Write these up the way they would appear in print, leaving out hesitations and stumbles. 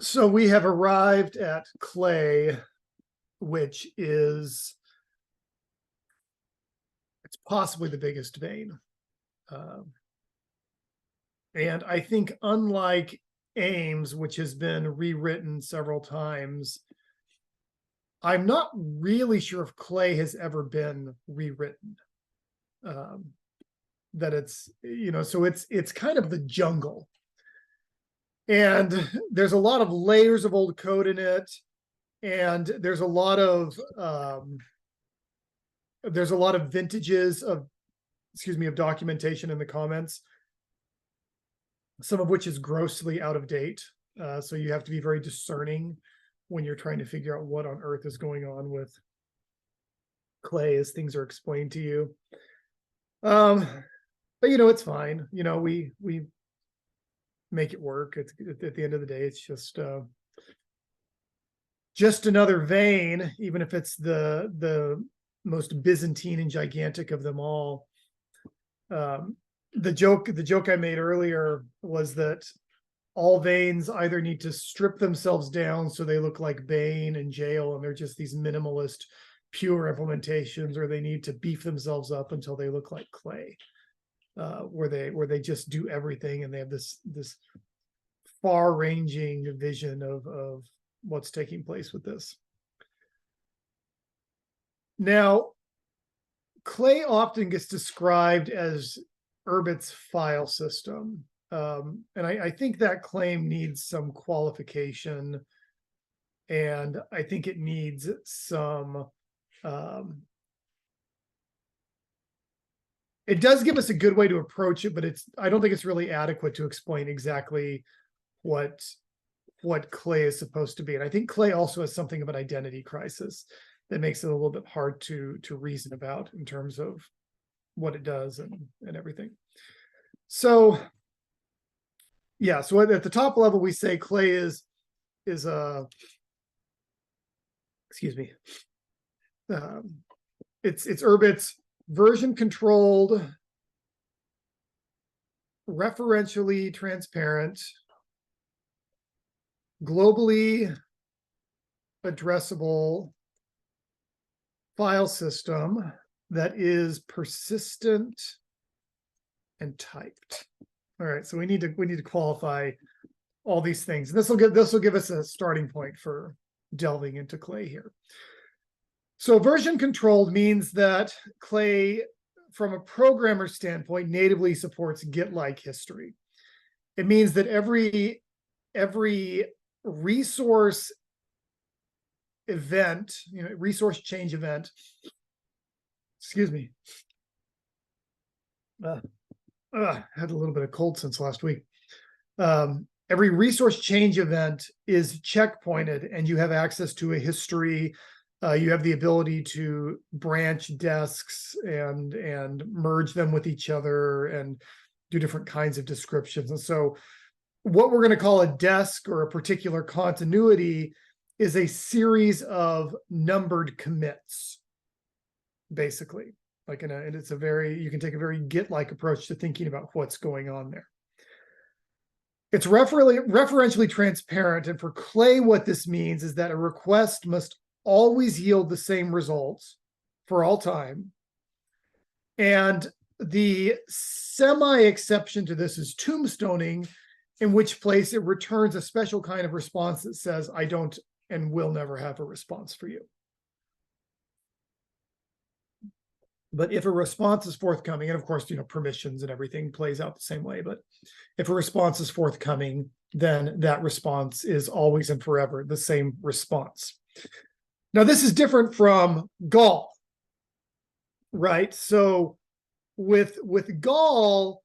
So we have arrived at clay, which is it's possibly the biggest vein. And I think unlike Ames, which has been rewritten several times, I'm not really sure if clay has ever been rewritten. That it's, so it's kind of the jungle. And there's a lot of layers of old code in it. And there's a lot of vintages of documentation in the comments, some of which is grossly out of date. So you have to be very discerning when you're trying to figure out what on earth is going on with clay as things are explained to you. But it's fine. We make it work. It's at the end of the day, it's just another vein, even if it's the most Byzantine and gigantic of them all. The joke I made earlier was that all veins either need to strip themselves down so they look like Bane and Jail, and they're just these minimalist, pure implementations, or they need to beef themselves up until they look like clay, where they just do everything, and they have this far-ranging vision of what's taking place with this. Now, clay often gets described as Urbit's file system. And I think that claim needs some qualification, and I think it needs some, it does give us a good way to approach it, but I don't think it's really adequate to explain exactly what clay is supposed to be. And I think clay also has something of an identity crisis that makes it a little bit hard to reason about in terms of what it does and everything. So yeah, so at the top level, we say clay is a, it's Urbit's version controlled, referentially transparent, globally addressable file system that is persistent and typed. All right, so we need to qualify all these things. This will give us a starting point for delving into clay here. So version controlled means that clay, from a programmer standpoint, natively supports Git-like history. It means that every resource event, resource change event, had a little bit of cold since last week. Every resource change event is checkpointed, and you have access to a history. You have the ability to branch desks and merge them with each other and do different kinds of descriptions. And so what we're going to call a desk or a particular continuity is a series of numbered commits, basically. And it's you can take a very Git-like approach to thinking about what's going on there. It's referentially transparent, and for clay, what this means is that a request must always yield the same results for all time. And the semi-exception to this is tombstoning, in which place it returns a special kind of response that says, I don't and will never have a response for you. But if a response is forthcoming, and of course, permissions and everything plays out the same way, but if a response is forthcoming, then that response is always and forever the same response. Now, this is different from Gall, right? So with Gall,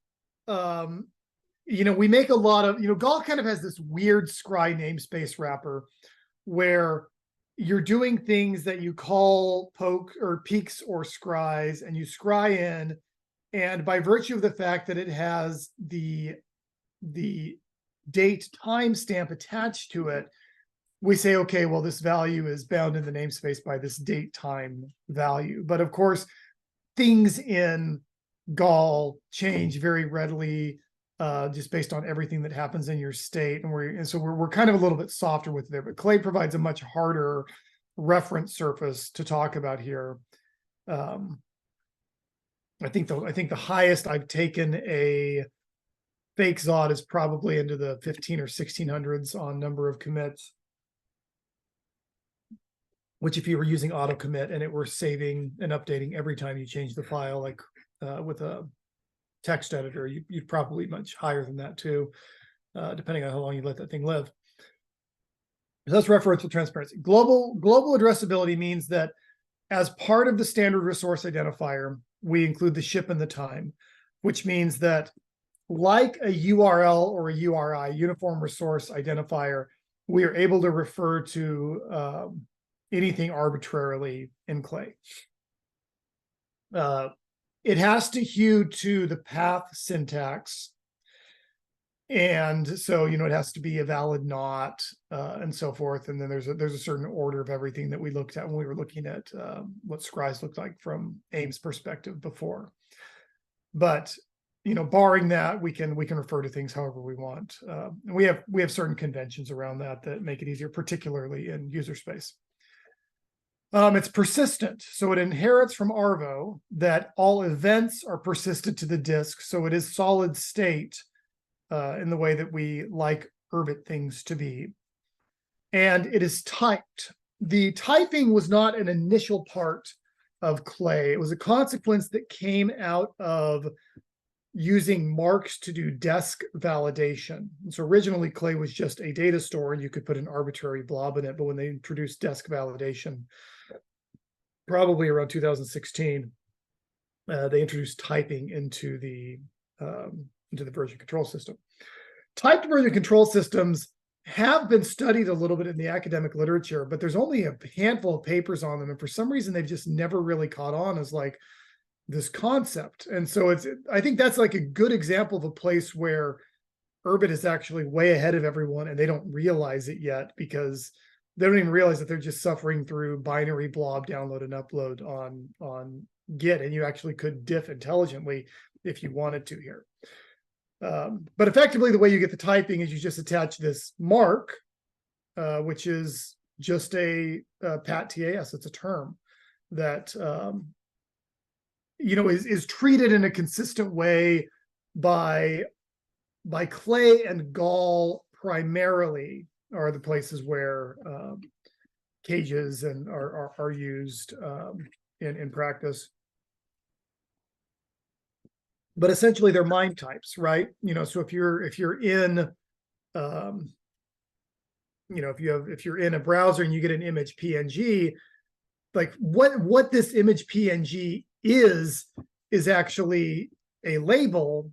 we make a lot of, Gall kind of has this weird scry namespace wrapper where you're doing things that you call poke or peaks or scries, and you scry in, and by virtue of the fact that it has the date timestamp attached to it, we say, okay, well, this value is bound in the namespace by this date time value. But of course, things in Gall change very readily. just based on everything that happens in your state. And so we're kind of a little bit softer with it there, but clay provides a much harder reference surface to talk about here. I think the highest I've taken a fake Zod is probably into the 15 or 1600s on number of commits, which if you were using auto commit and it were saving and updating every time you change the file, like with a text editor, you'd probably much higher than that too, depending on how long you let that thing live. So that's referential transparency. Global addressability means that as part of the standard resource identifier, we include the ship and the time, which means that like a URL or a URI, uniform resource identifier, we are able to refer to anything arbitrarily in clay. It has to hew to the path syntax. And so, it has to be a valid not, and so forth. And then there's a certain order of everything that we looked at when we were looking at what scries looked like from AIM's perspective before. But barring that, we can refer to things however we want. And we have certain conventions around that make it easier, particularly in user space. It's persistent, so it inherits from Arvo that all events are persisted to the disk, so it is solid state in the way that we like Urbit things to be. And it is typed. The typing was not an initial part of clay. It was a consequence that came out of using marks to do desk validation. And so originally clay was just a data store and you could put an arbitrary blob in it, but when they introduced desk validation, probably around 2016, they introduced typing into the version control system. Typed version control systems have been studied a little bit in the academic literature, but there's only a handful of papers on them. And for some reason, they've just never really caught on as like this concept. And so I think that's like a good example of a place where Urbit is actually way ahead of everyone and they don't realize it yet because they don't even realize that they're just suffering through binary blob download and upload on Git. And you actually could diff intelligently if you wanted to here. But effectively, the way you get the typing is you just attach this mark, which is just a pat TAS. It's a term that is treated in a consistent way by clay and gall primarily are the places where cages and are used in practice. But essentially they're MIME types, right? So if you're in if you're in a browser and you get an image PNG, like what this image PNG is actually a label,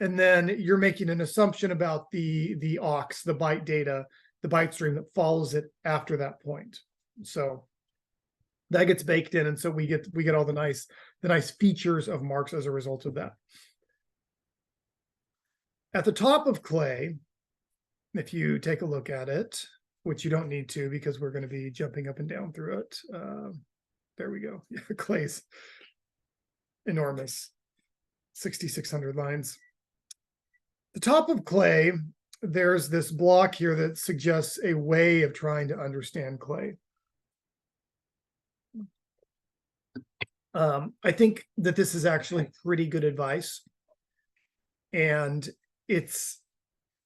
and then you're making an assumption about the aux, the byte data, the byte stream that follows it after that point. So that gets baked in, and so we get all the nice features of marks as a result of that. At the top of clay, if you take a look at it, which you don't need to because we're going to be jumping up and down through it. There we go. Clay's enormous, 6,600 lines. The top of clay, there's this block here that suggests a way of trying to understand clay. I think that this is actually pretty good advice. And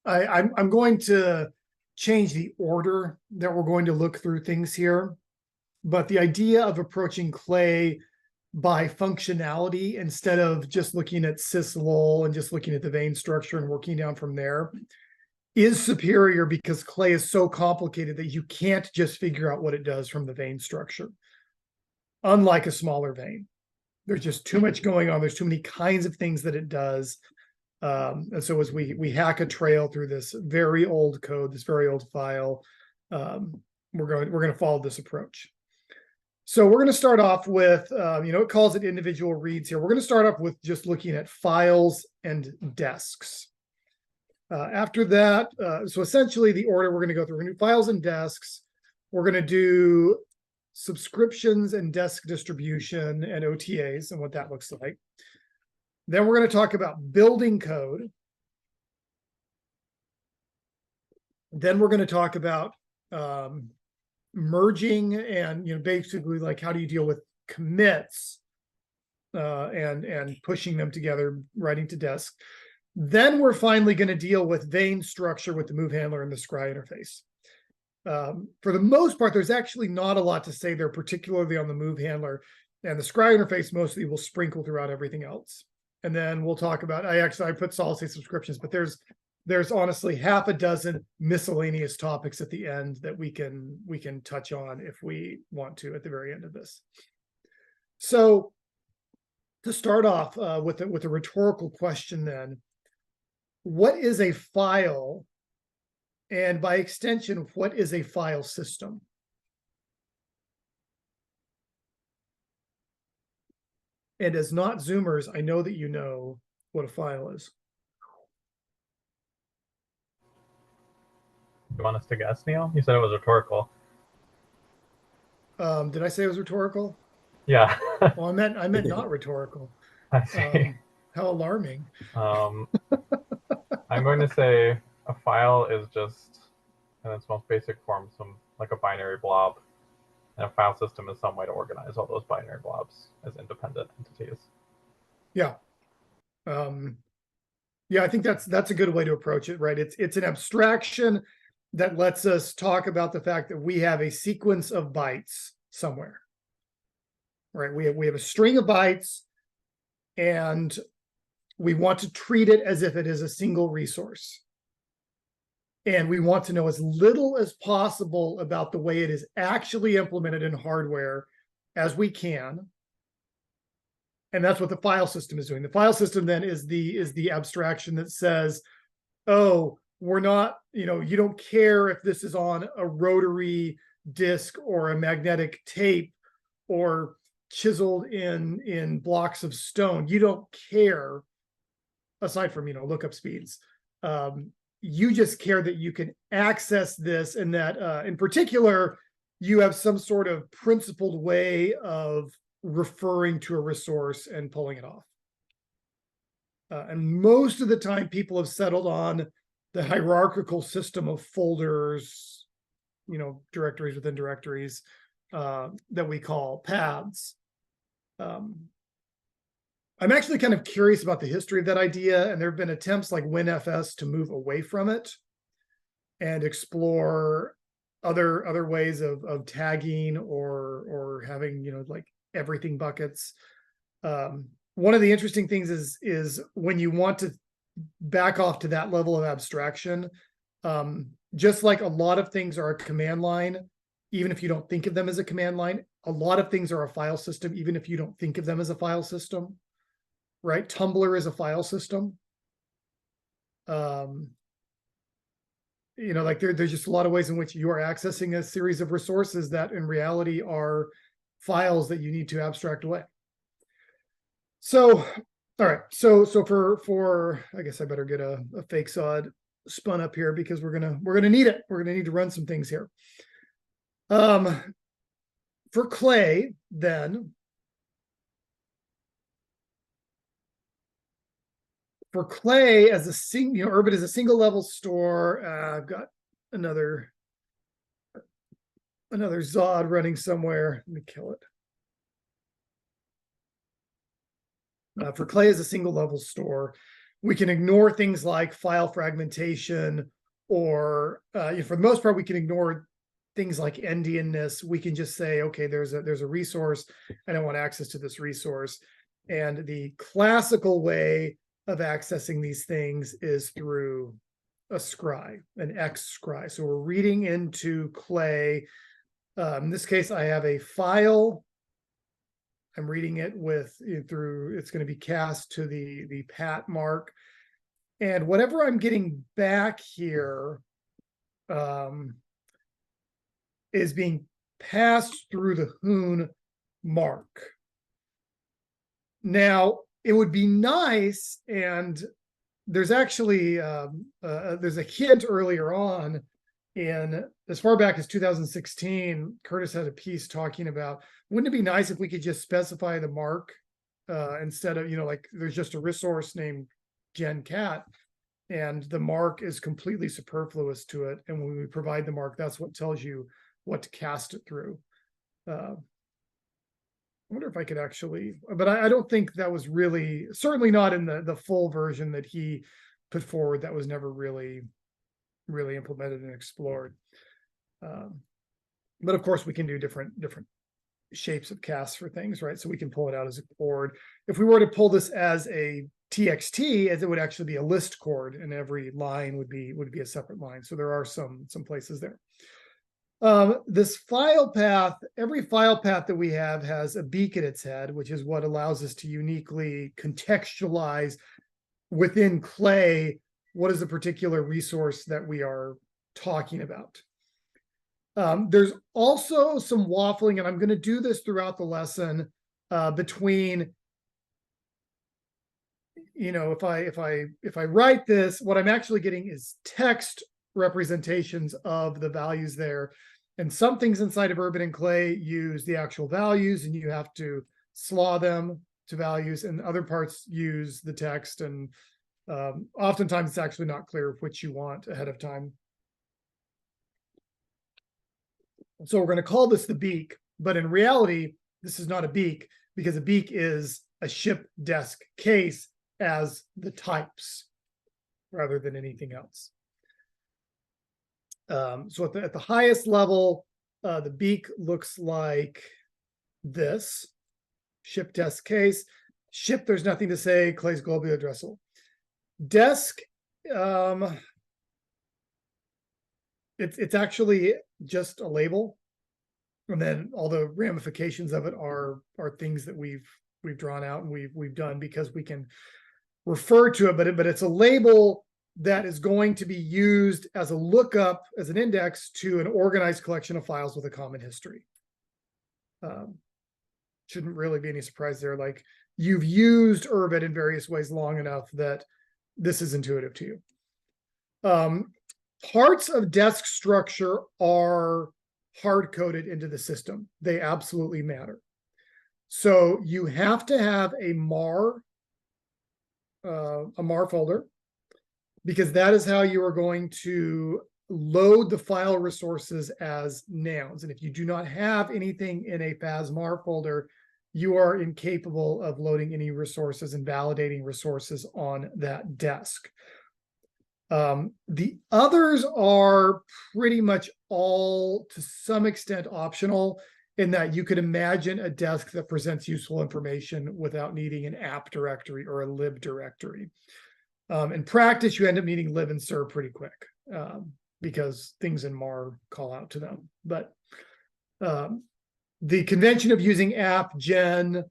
I'm going to change the order that we're going to look through things here. But the idea of approaching clay by functionality instead of just looking at syslol and just looking at the vein structure and working down from there is superior because clay is so complicated that you can't just figure out what it does from the vein structure. Unlike a smaller vein, there's just too much going on. There's too many kinds of things that it does. And so as we hack a trail through this very old code, this very old file, we're going to follow this approach. So we're going to start off with, it calls it individual reads here. We're going to start off with just looking at files and desks. After that, so essentially the order we're going to go through, we're going to do files and desks. We're going to do subscriptions and desk distribution and OTAs and what that looks like. Then we're going to talk about building code. Then we're going to talk about merging and, basically like how do you deal with commits and pushing them together, writing to disk. Then we're finally going to deal with vein structure with the move handler and the scry interface. For the most part, there's actually not a lot to say there, particularly on the move handler, and the scry interface mostly will sprinkle throughout everything else. And then we'll talk about, I put solid state subscriptions, but there's honestly half a dozen miscellaneous topics at the end that we can touch on if we want to at the very end of this. So to start off with a rhetorical question, then, what is a file? And by extension, what is a file system? And as not Zoomers, I know that you know what a file is. You want us to guess, Neil? You said it was rhetorical. Did I say it was rhetorical? Yeah. Well, I meant not rhetorical. I see. How alarming. I'm going to say a file is just, in its most basic form, like a binary blob. And a file system is some way to organize all those binary blobs as independent entities. Yeah. Yeah, I think that's a good way to approach it, right? It's an abstraction that lets us talk about the fact that we have a sequence of bytes somewhere, right? We have a string of bytes, and we want to treat it as if it is a single resource. And we want to know as little as possible about the way it is actually implemented in hardware as we can. And that's what the file system is doing. The file system then is the abstraction that says, oh, we're not, you don't care if this is on a rotary disk or a magnetic tape or chiseled in blocks of stone. You don't care, aside from, lookup speeds. You just care that you can access this, and that in particular, you have some sort of principled way of referring to a resource and pulling it off. And most of the time, people have settled on the hierarchical system of folders, directories within directories that we call paths. I'm actually kind of curious about the history of that idea, and there have been attempts like WinFS to move away from it and explore other ways of tagging or having like everything buckets. One of the interesting things is when you want to back off to that level of abstraction, just like a lot of things are a command line, even if you don't think of them as a command line, a lot of things are a file system, even if you don't think of them as a file system, right? Tumblr is a file system. Like there's just a lot of ways in which you are accessing a series of resources that in reality are files that you need to abstract away. So, all right. So for I guess I better get a fake sod spun up here because we're gonna need it. We're gonna need to run some things here. For Clay, then, for Clay as a Urbit is a single level store. I've got another Zod running somewhere. Let me kill it. For Clay as a single level store, we can ignore things like file fragmentation, or for the most part, we can ignore things like endianness. We can just say, okay, there's a resource, and I want access to this resource. And the classical way of accessing these things is through a scry, an X scry. So we're reading into Clay. In this case, I have a file. I'm reading it through, it's going to be cast to the pat mark. And whatever I'm getting back here is being passed through the Hoon mark. Now, it would be nice, and there's actually there's a hint earlier on in as far back as 2016, Curtis had a piece talking about, wouldn't it be nice if we could just specify the mark instead of, like there's just a resource named GenCat, and the mark is completely superfluous to it. And when we provide the mark, that's what tells you what to cast it through. I wonder if I could actually, but I don't think that was really, certainly not in the full version that he put forward. That was never really implemented and explored. But of course we can do different shapes of casts for things, right? So we can pull it out as a chord. If we were to pull this as a TXT, as it would actually be a list chord, and every line would be a separate line. So there are some places there. This file path, every file path that we have has a beak at its head, which is what allows us to uniquely contextualize within Clay what is the particular resource that we are talking about. There's also some waffling, and I'm going to do this throughout the lesson, between, you know, if I write this, what I'm actually getting is text representations of the values there. And some things inside of Urbit and Clay use the actual values, and you have to slaw them to values, and other parts use the text. And oftentimes it's actually not clear which you want ahead of time. So we're going to call this the beak, but in reality, this is not a beak, because a beak is a ship desk case as the types rather than anything else. So at the highest level, the beak looks like this: ship desk case. Ship, there's nothing to say. Clay's globular addressable. Desk, it's actually just a label, and then all the ramifications of it are things that we've drawn out and we've done because we can refer to it, but it's a label that is going to be used as a lookup, as an index to an organized collection of files with a common history. Shouldn't really be any surprise there. Like, you've used Urbit in various ways long enough that this is intuitive to you. Parts of desk structure are hard-coded into the system. They absolutely matter. So you have to have a MAR folder, because that is how you are going to load the file resources as nouns. And if you do not have anything in a FAS-MAR folder, you are incapable of loading any resources and validating resources on that desk. The others are pretty much all, to some extent, optional, in that you could imagine a desk that presents useful information without needing an app directory or a lib directory. In practice, you end up needing lib and serve pretty quick, because things in MAR call out to them. But the convention of using app, gen,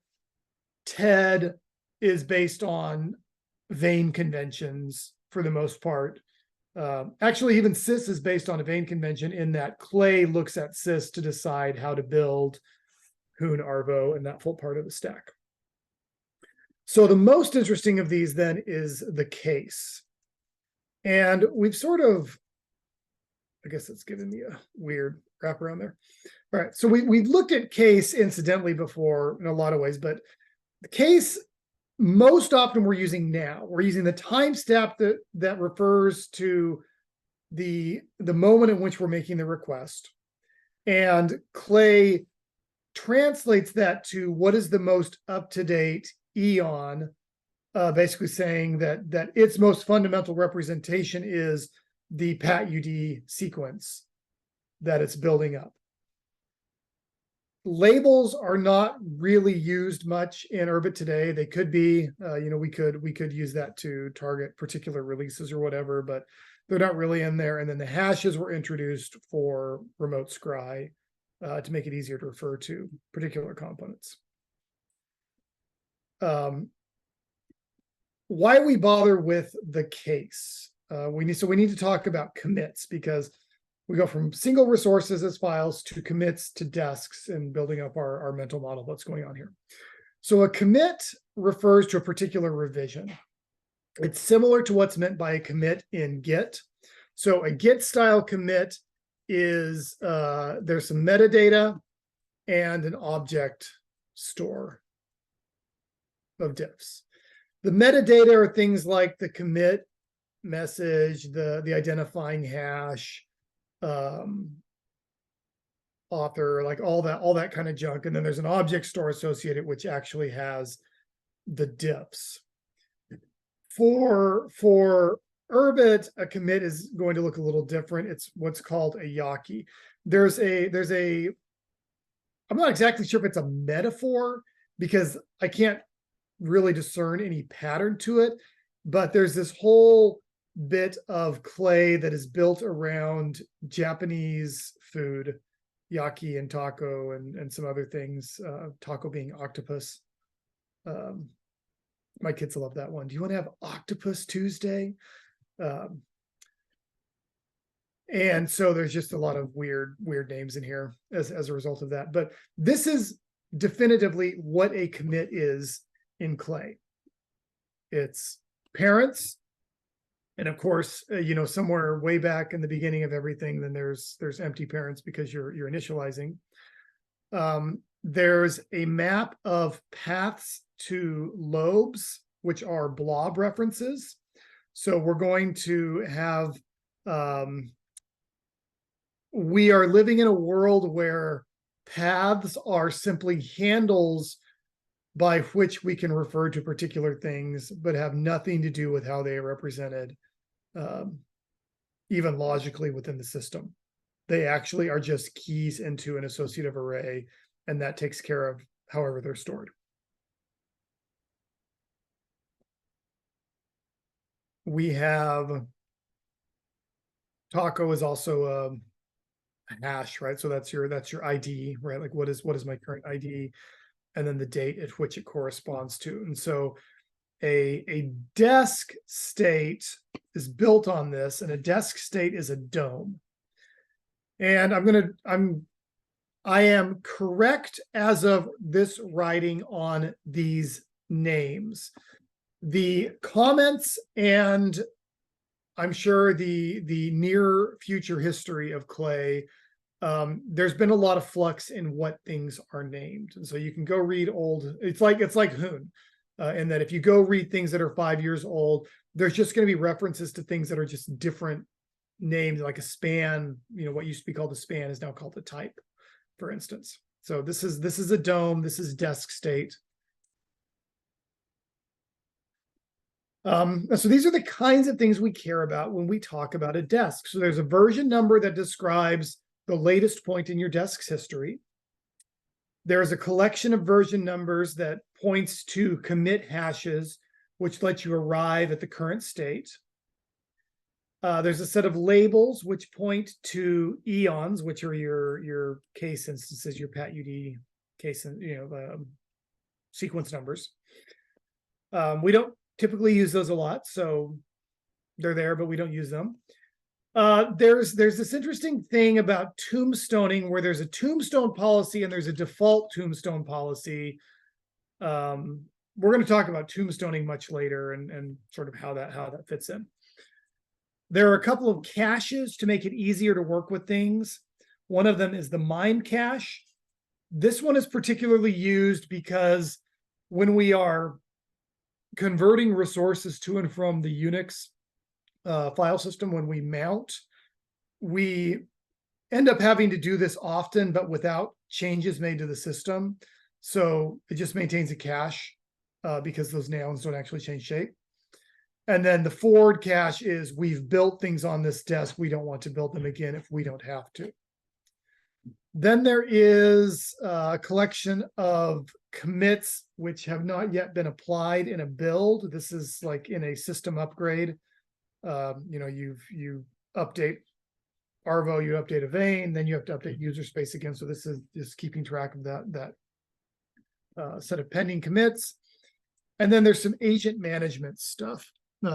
TED is based on vein conventions for the most part. Actually, even sys is based on a vein convention, in that Clay looks at sys to decide how to build Hoon, Arvo, and that full part of the stack. So the most interesting of these then is the case. And we've sort of, I guess it's giving me a weird wraparound there. All right, so we've looked at case incidentally before in a lot of ways, but the case, most often we're using now. We're using the timestamp that refers to the moment in which we're making the request. And Clay translates that to what is the most up-to-date eon, basically saying that its most fundamental representation is the PAT-UD sequence that it's building up. Labels are not really used much in Urbit today. They could be, you know, we could use that to target particular releases or whatever, but they're not really in there. And then the hashes were introduced for remote scry to make it easier to refer to particular components. Why we bother with the case? We need to talk about commits, because we go from single resources as files to commits to desks, and building up our mental model of what's going on here. So a commit refers to a particular revision. It's similar to what's meant by a commit in Git. So a Git style commit is there's some metadata and an object store of diffs. The metadata are things like the commit message, the identifying hash, author, like all that kind of junk. And then there's an object store associated, which actually has the diffs. For Urbit, a commit is going to look a little different. It's what's called a Yaki. There's a I'm not exactly sure if it's a metaphor because I can't really discern any pattern to it, but there's this whole bit of clay that is built around Japanese food, yaki and taco and some other things, taco being octopus. My kids love that one. Do you want to have Octopus Tuesday? And so there's just a lot of weird names in here as a result of that. But this is definitively what a commit is in clay. It's parents, and of course, somewhere way back in the beginning of everything, then there's empty parents because you're initializing. There's a map of paths to lobes, which are blob references. So we're going to have, we are living in a world where paths are simply handles by which we can refer to particular things, but have nothing to do with how they are represented, even logically within the system. They actually are just keys into an associative array, and that takes care of however they're stored. We have taco is also a hash, right? So that's your ID, right? Like what is my current ID, and then the date at which it corresponds to. And so a desk state is built on this, and a desk state is a DOM. And I am correct as of this writing on these names. The comments and I'm sure the near future history of clay, there's been a lot of flux in what things are named. And so you can go read old, it's like Hoon, in that if you go read things that are 5 years old, there's just going to be references to things that are just different names, like a span, what used to be called a span is now called a type, for instance. So this is a DOM, this is desk state. So these are the kinds of things we care about when we talk about a desk. So there's a version number that describes the latest point in your desk's history. There's a collection of version numbers that points to commit hashes, which let you arrive at the current state. There's a set of labels which point to eons, which are your case instances, your PAT-UD case, sequence numbers. We don't typically use those a lot, so they're there, but we don't use them. There's this interesting thing about tombstoning, where there's a tombstone policy and there's a default tombstone policy. We're going to talk about tombstoning much later and sort of how that fits in. There are a couple of caches to make it easier to work with things. One of them is the mime cache. This one is particularly used because when we are converting resources to and from the Unix file system, when we mount, we end up having to do this often, but without changes made to the system. So it just maintains a cache because those nouns don't actually change shape. And then the forward cache is we've built things on this desk. We don't want to build them again if we don't have to. Then there is a collection of commits which have not yet been applied in a build. This is like in a system upgrade. You update Arvo, you update a vein, then you have to update user space again. So this is just keeping track of that set of pending commits. And then there's some agent management stuff.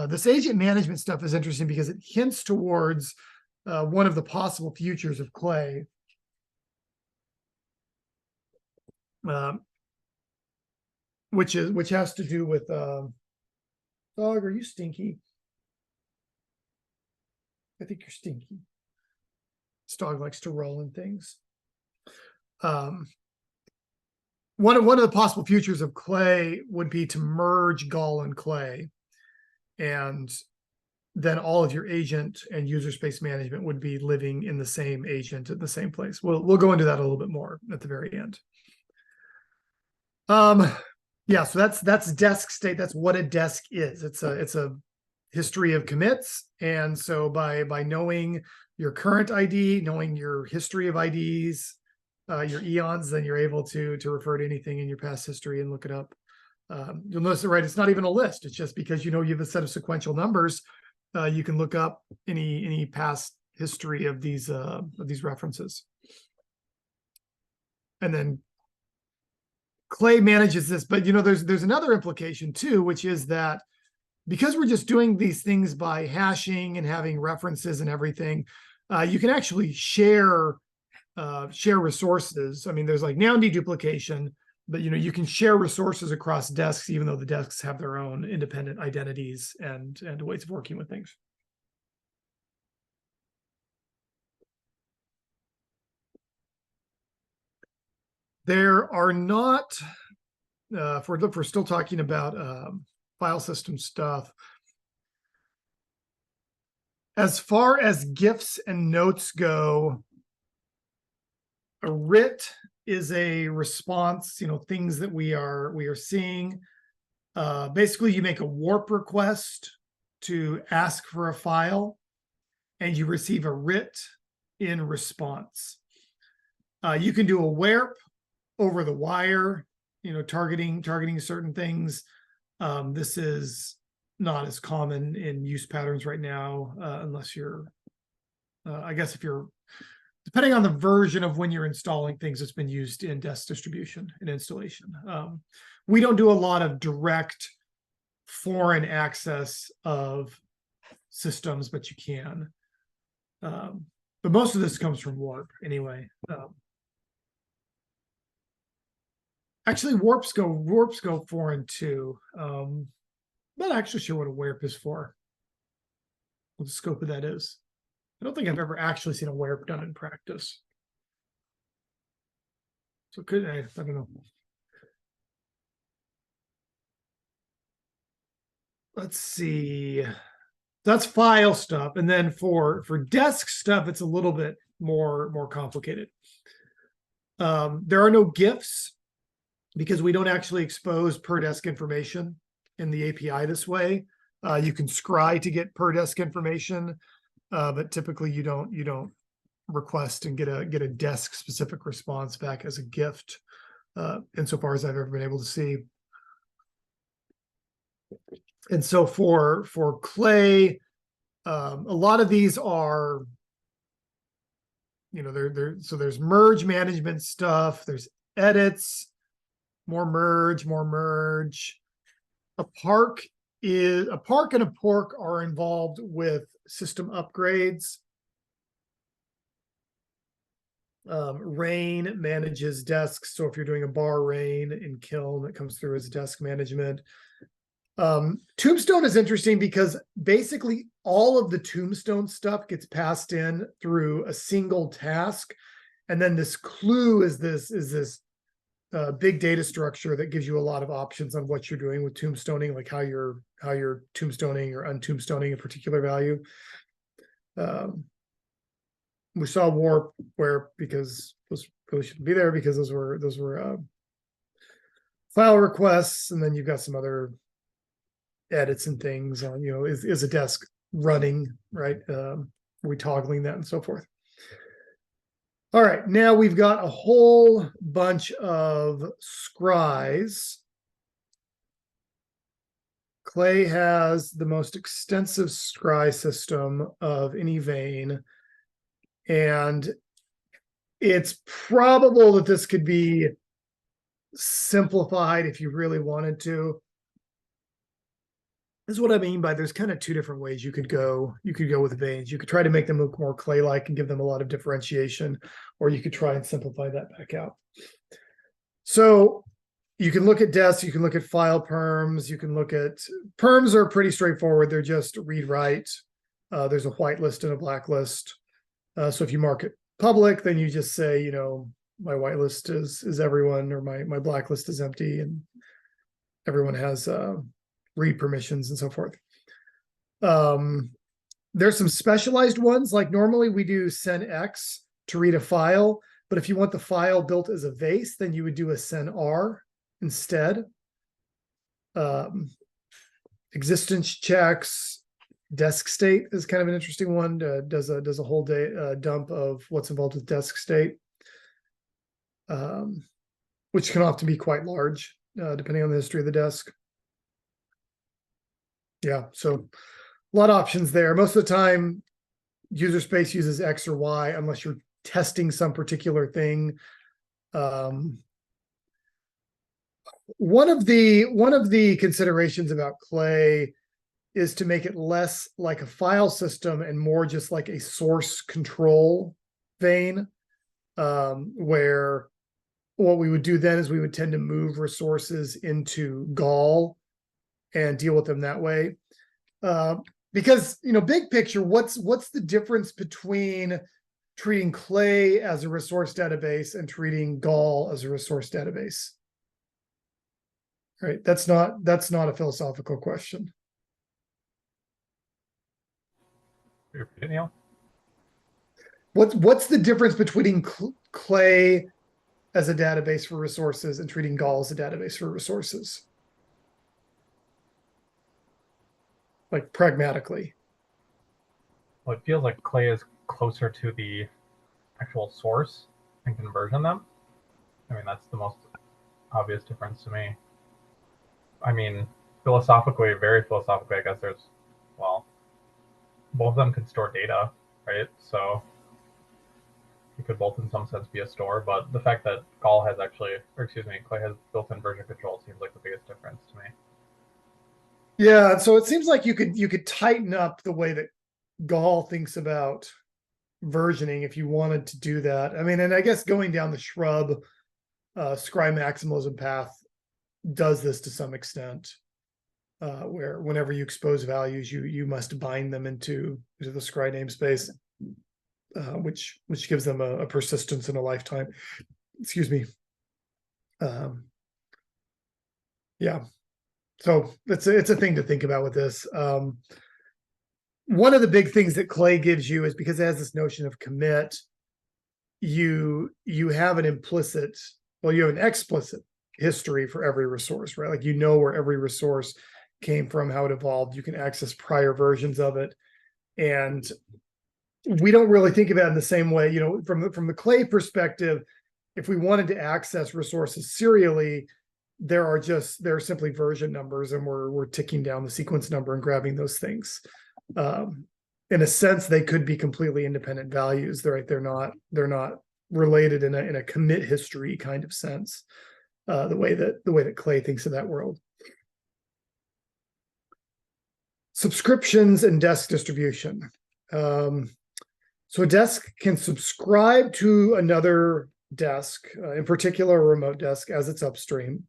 This agent management stuff is interesting because it hints towards one of the possible futures of clay. Which has to do with dog, are you stinky? I think you're stinky. This dog likes to roll in things. One of the possible futures of clay would be to merge gall and clay. And then all of your agent and user space management would be living in the same agent at the same place. We'll go into that a little bit more at the very end. Yeah, so that's desk state. That's what a desk is. It's a history of commits. And so by knowing your current ID, knowing your history of IDs, your eons, then you're able to refer to anything in your past history and look it up. You'll notice that, right, it's not even a list. It's just because you know you have a set of sequential numbers, you can look up any past history of these references. And then Clay manages this, but you know, there's another implication too, which is that because we're just doing these things by hashing and having references and everything, you can actually share resources. I mean, there's like noun deduplication, but you know, you can share resources across desks, even though the desks have their own independent identities and ways of working with things. There are not, if we're still talking about file system stuff, as far as GIFs and notes go, a writ is a response, you know, things that we are seeing. Basically, you make a warp request to ask for a file, and you receive a writ in response. You can do a warp over the wire, you know, targeting certain things. This is not as common in use patterns right now, unless you're, I guess if you're, depending on the version of when you're installing things, it's been used in desk distribution and installation. We don't do a lot of direct foreign access of systems, but you can. But most of this comes from warp anyway. Actually, warps go foreign too. Not actually sure what a warp is for. What the scope of that is. I don't think I've ever actually seen a warp done in practice. So could I don't know. Let's see. That's file stuff, and then for desk stuff, it's a little bit more complicated. There are no GIFs because we don't actually expose per desk information in the API this way. You can scry to get per desk information, but typically you don't request and get a desk specific response back as a gift, insofar as I've ever been able to see. And so for Clay, a lot of these are, you know, so there's merge management stuff, there's edits, more merge. A park and a pork are involved with system upgrades. Rain manages desks. So if you're doing a bar rain in Kiln, it comes through as desk management. Tombstone is interesting because basically all of the Tombstone stuff gets passed in through a single task. And then this clue is this big data structure that gives you a lot of options on what you're doing with tombstoning, like how you're tombstoning or untombstoning a particular value. We saw warp where, because those really shouldn't be there because those were file requests, and then you've got some other edits and things on, you know, is a desk running, right? Are we toggling that and so forth? All right, now we've got a whole bunch of scries. Clay has the most extensive scry system of any vein, and it's probable that this could be simplified if you really wanted to. This is what I mean by there's kind of two different ways you could go. You could go with veins. You could try to make them look more clay-like and give them a lot of differentiation, or you could try and simplify that back out. So you can look at desks, you can look at file perms, you can look at perms are pretty straightforward. They're just read write. There's a whitelist and a blacklist. So if you mark it public, then you just say, you know, my whitelist is everyone, or my blacklist is empty, and everyone has read permissions and so forth. There's some specialized ones, like normally we do sen x to read a file, but if you want the file built as a vase, then you would do a sen r instead. Existence checks, desk state is kind of an interesting one. Does a whole day dump of what's involved with desk state, which can often be quite large, depending on the history of the desk. Yeah, so a lot of options there. Most of the time, user space uses X or Y unless you're testing some particular thing. One of the considerations about Clay is to make it less like a file system and more just like a source control vein, where what we would do then is we would tend to move resources into Gall and deal with them that way. Because, big picture, what's the difference between treating Clay as a resource database and treating Gall as a resource database? Right? That's not a philosophical question. Neil? What's the difference between Clay as a database for resources and treating Gall as a database for resources? Like pragmatically. Well, it feels like Clay is closer to the actual source and can version them. I mean, that's the most obvious difference to me. I mean, philosophically, very philosophically, I guess both of them can store data, right? So it could both in some sense be a store, but the fact that Clay has built-in version control seems like the biggest difference to me. Yeah, so it seems like you could tighten up the way that Gall thinks about versioning if you wanted to do that. I mean, and I guess going down the shrub scry maximalism path does this to some extent, where whenever you expose values, you must bind them into the scry namespace, which gives them a persistence and a lifetime. Excuse me. Yeah. So it's a thing to think about with this. One of the big things that Clay gives you is because it has this notion of commit, you have an explicit history for every resource, right? Like where every resource came from, how it evolved. You can access prior versions of it. And we don't really think about it in the same way, from the Clay perspective. If we wanted to access resources serially, there are simply version numbers, and we're ticking down the sequence number and grabbing those things. In a sense, they could be completely independent values. They're not related in a commit history kind of sense, the way that Clay thinks of that world. Subscriptions and desk distribution. So a desk can subscribe to another desk, in particular a remote desk, as its upstream.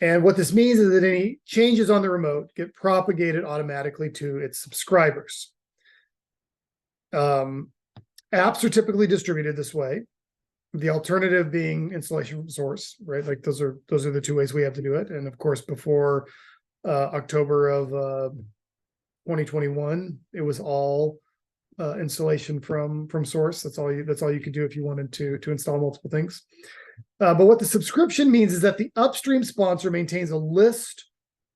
And what this means is that any changes on the remote get propagated automatically to its subscribers. Apps are typically distributed this way. The alternative being installation from source, right? Like those are the two ways we have to do it. And of course, before October of 2021, it was all installation from source. That's all you could do if you wanted to install multiple things. But what the subscription means is that the upstream sponsor maintains a list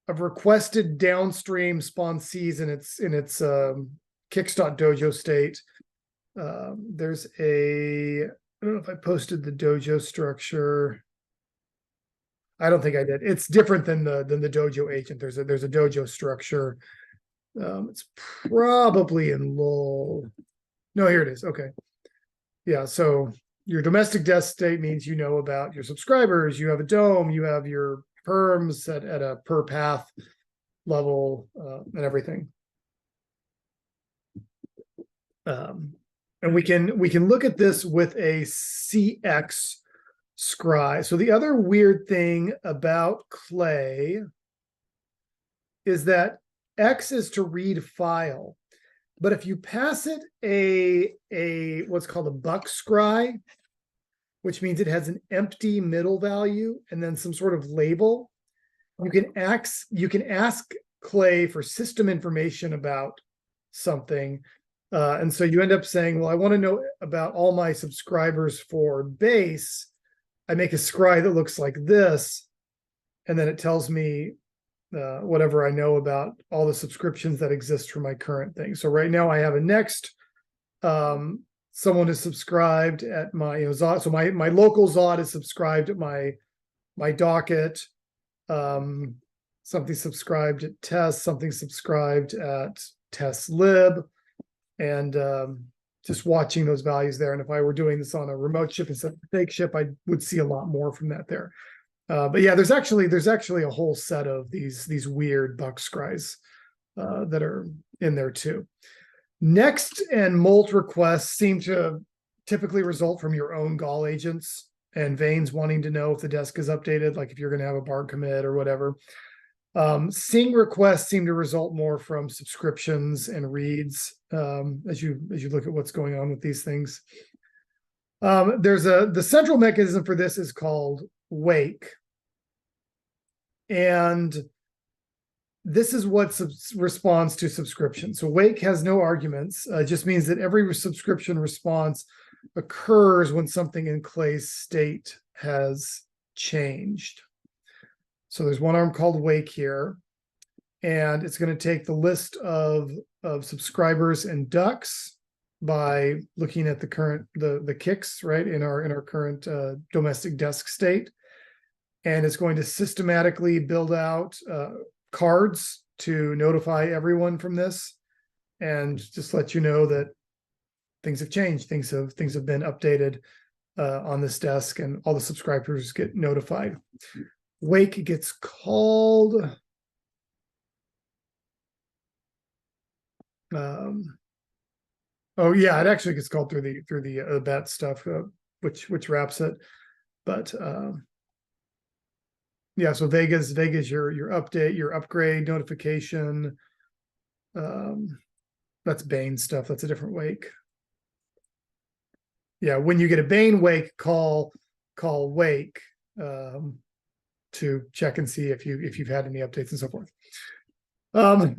of requested downstream sponsees in its Kicks.dojo state. There's I don't know if I posted the dojo structure. I don't think I did. It's different than the dojo agent. There's a dojo structure. It's probably in LOL. No, here it is. Okay. Yeah, so your domestic desk state means you know about your subscribers, you have a DOM, you have your perms at a per path level, and everything. And we can look at this with a CX scry. So the other weird thing about Clay is that X is to read file, but if you pass it a what's called a buck scry, which means it has an empty middle value and then some sort of label, you can ask Clay for system information about something. And so you end up saying, well, I want to know about all my subscribers for base. I make a scry that looks like this, and then it tells me whatever I know about all the subscriptions that exist for my current thing. So right now I have a next, someone is subscribed at my Zod. So my local Zod is subscribed at my docket. Something subscribed at test, something subscribed at test lib, and just watching those values there. And if I were doing this on a remote ship instead of a fake ship, I would see a lot more from that there. But yeah, there's actually a whole set of these weird buck scries that are in there too. Next and molt requests seem to typically result from your own gall agents and veins wanting to know if the desk is updated, like if you're going to have a bar commit or whatever. Sing requests seem to result more from subscriptions and reads as you look at what's going on with these things. The central mechanism for this is called wake. And this is what responds to subscription. So wake has no arguments. It just means that every subscription response occurs when something in Clay's state has changed. So there's one arm called wake here, and it's going to take the list of subscribers and ducks by looking at the current the kicks right in our current domestic desk state, and it's going to systematically build out cards to notify everyone from this, and just let you know that things have changed, things have been updated on this desk, and all the subscribers get notified. Wake gets called oh yeah, it actually gets called through the bat stuff, which wraps it. But yeah, so Vega's your update, your upgrade notification. That's Bane stuff. That's a different wake. Yeah, when you get a Bane wake, call wake to check and see if you've had any updates and so forth. So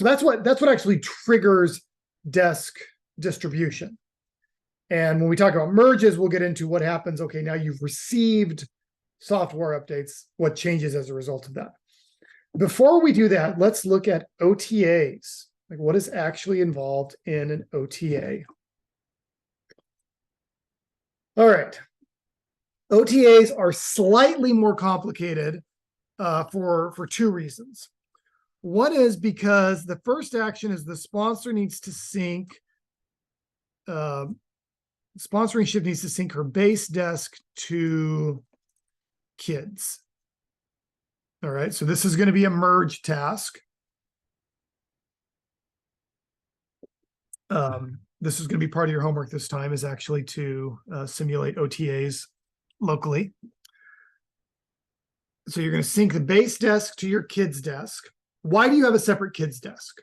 that's what actually triggers desk distribution. And when we talk about merges, we'll get into what happens. Okay, now you've received software updates, what changes as a result of that. Before we do that, let's look at OTAs. Like, what is actually involved in an OTA? All right. OTAs are slightly more complicated for two reasons. One is because the first action is the sponsor needs to sync, sponsoring ship needs to sync her base desk to kids. All right, so this is going to be a merge task. This is going to be part of your homework this time, is actually to simulate OTAs locally. So you're going to sync the base desk to your kids desk. Why do you have a separate kids desk?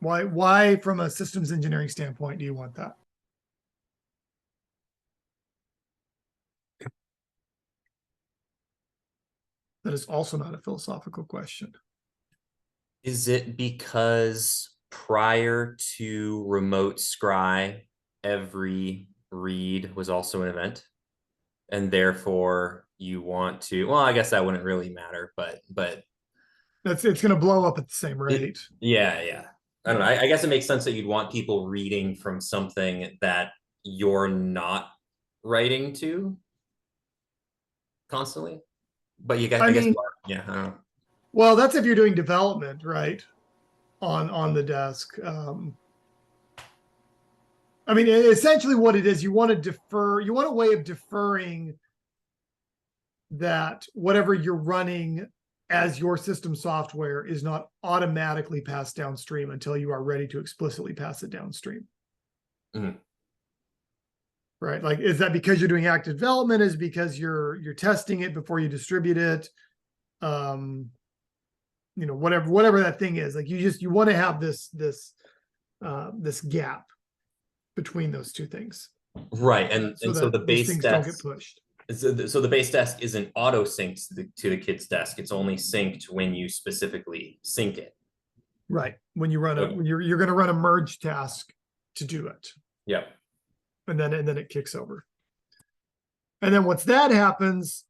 Why from a systems engineering standpoint do you want that? That is also not a philosophical question. Is it because prior to remote scry, every read was also an event? And therefore you want to, well, I guess that wouldn't really matter, but it's going to blow up at the same rate. Yeah. I don't know. I guess it makes sense that you'd want people reading from something that you're not writing to constantly. But you guess, I guess, yeah, I don't know. Well, that's if you're doing development, right? On the desk. I mean, essentially what it is, you want to defer, you want a way of deferring that whatever you're running as your system software is not automatically passed downstream until you are ready to explicitly pass it downstream. Mm-hmm. Right? Like, is that because you're doing active development? Is it because you're testing it before you distribute it? You know, whatever that thing is, like you want to have this gap between those two things. Right. And so the base things desk don't get pushed. So the base desk isn't auto synced to the kid's desk. It's only synced when you specifically sync it. Right. When you run Okay. when you're going to run a merge task to do it. Yep. And then it kicks over. And then once that happens,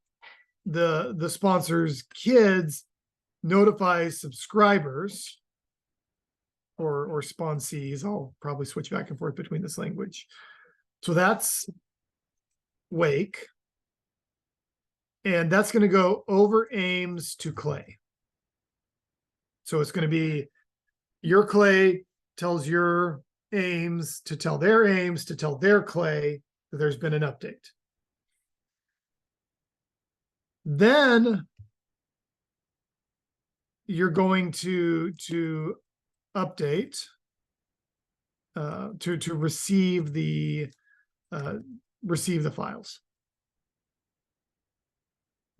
the sponsor's kids notify subscribers or sponsees. I'll probably switch back and forth between this language. So that's Wake. And that's going to go over Ames to Clay. So it's going to be your Clay tells your Ames to tell their Ames to tell their Clay that there's been an update. Then you're going to update to receive the files.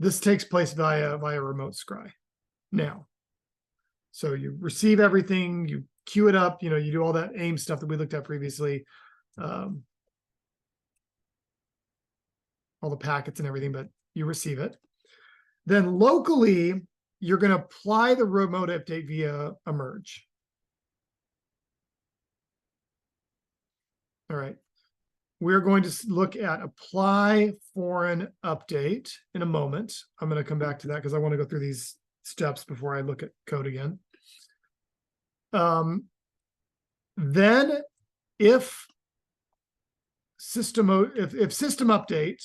This takes place via remote scry now. So you receive everything, you queue it up, you do all that AIM stuff that we looked at previously, all the packets and everything, but you receive it. Then locally, you're going to apply the remote update via a merge. All right. We're going to look at apply foreign update in a moment. I'm going to come back to that because I want to go through these steps before I look at code again. Then if system update,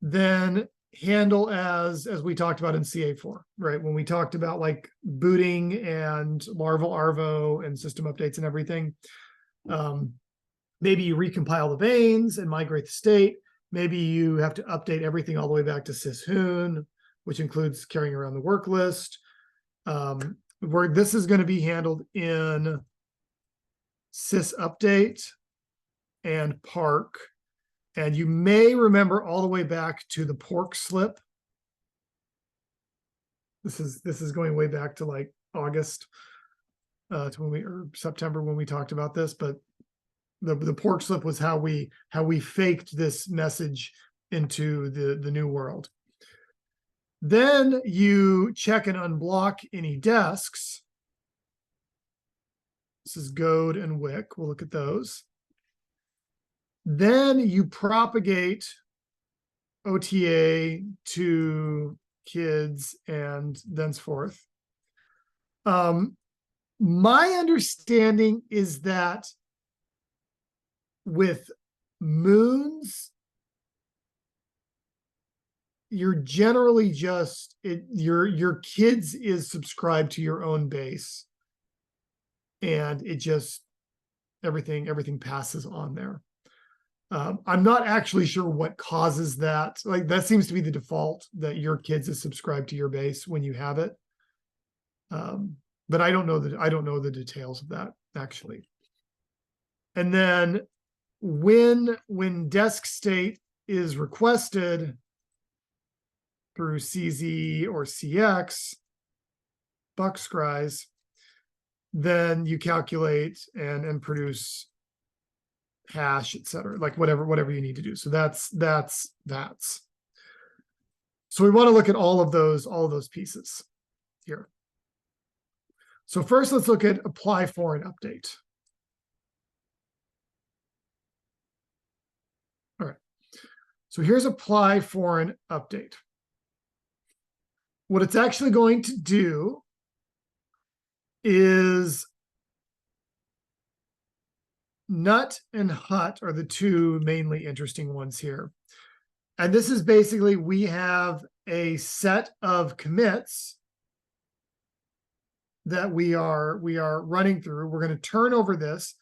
then handle as we talked about in CA4, right? When we talked about like booting and larval arvo and system updates and everything. Maybe you recompile the veins and migrate the state. Maybe you have to update everything all the way back to syshoon, which includes carrying around the work list. Where this is going to be handled in sysupdate and park. And you may remember all the way back to the pork slip. This is going way back to like August or September when we talked about this, but the pork slip was how we faked this message into the new world. Then you check and unblock any desks. This is Goad and Wick. We'll look at those. Then you propagate OTA to kids and thenceforth. My understanding is that with moons, you're generally just your kids is subscribed to your own base, and it just everything passes on there. I'm not actually sure what causes that. Like that seems to be the default, that your kids is subscribed to your base when you have it. But I don't know the details of that actually. And then when desk state is requested through CZ or CX, buck scries, then you calculate and produce hash, etc., like whatever you need to do. So that's. So we want to look at all of those pieces here. So first, let's look at apply foreign update. All right. So here's apply foreign update. What it's actually going to do is nut and hut are the two mainly interesting ones here. And this is basically, we have a set of commits that we are running through. We're going to turn over this,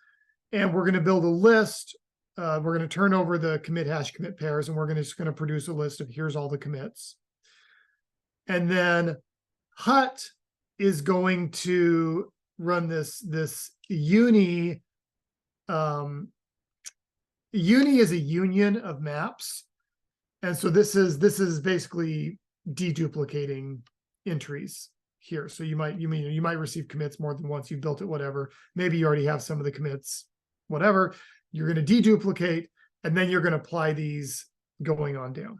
and we're going to build a list. We're going to turn over the commit hash commit pairs, and we're just going to produce a list of here's all the commits. And then hut is going to run this uni. Uni is a union of maps, and so this is basically deduplicating entries here. So you might receive commits more than once. You built it, whatever. Maybe you already have some of the commits, whatever. You're going to deduplicate, and then you're going to apply these going on down.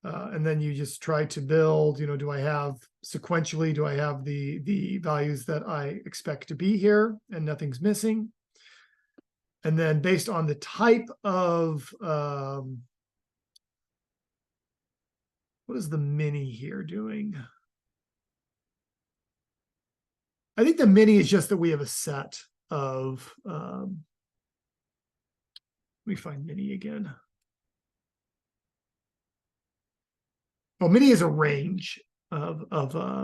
And then you just try to build, do I have sequentially, do I have the values that I expect to be here and nothing's missing? And then based on the type of, what is the mini here doing? I think the mini is just that we have a set of, let me find mini again. Oh, mini is a range of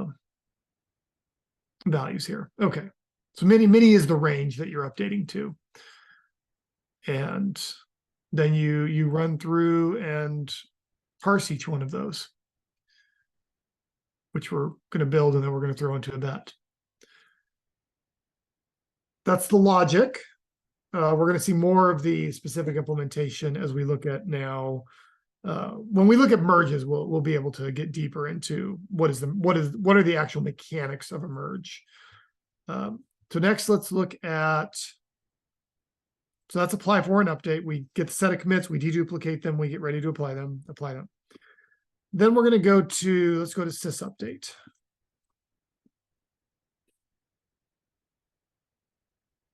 values here. Okay. So mini is the range that you're updating to. And then you run through and parse each one of those, which we're going to build and then we're going to throw into a bet. That's the logic. We're going to see more of the specific implementation as we look at now. When we look at merges, we'll be able to get deeper into what are the actual mechanics of a merge. So next, let's look at. So that's apply for an update. We get the set of commits, we deduplicate them, we get ready to apply them. Then we're going to go to, let's go to sys update.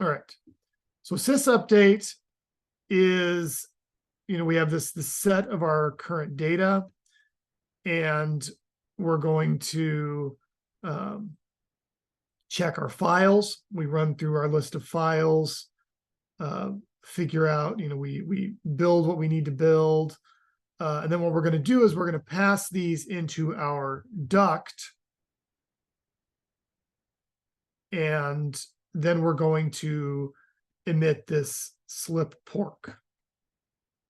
All right. So sys update is, we have this set of our current data, and we're going to check our files. We run through our list of files, figure out, we build what we need to build. And then what we're going to do is we're going to pass these into our duct. And then we're going to emit this slip pork.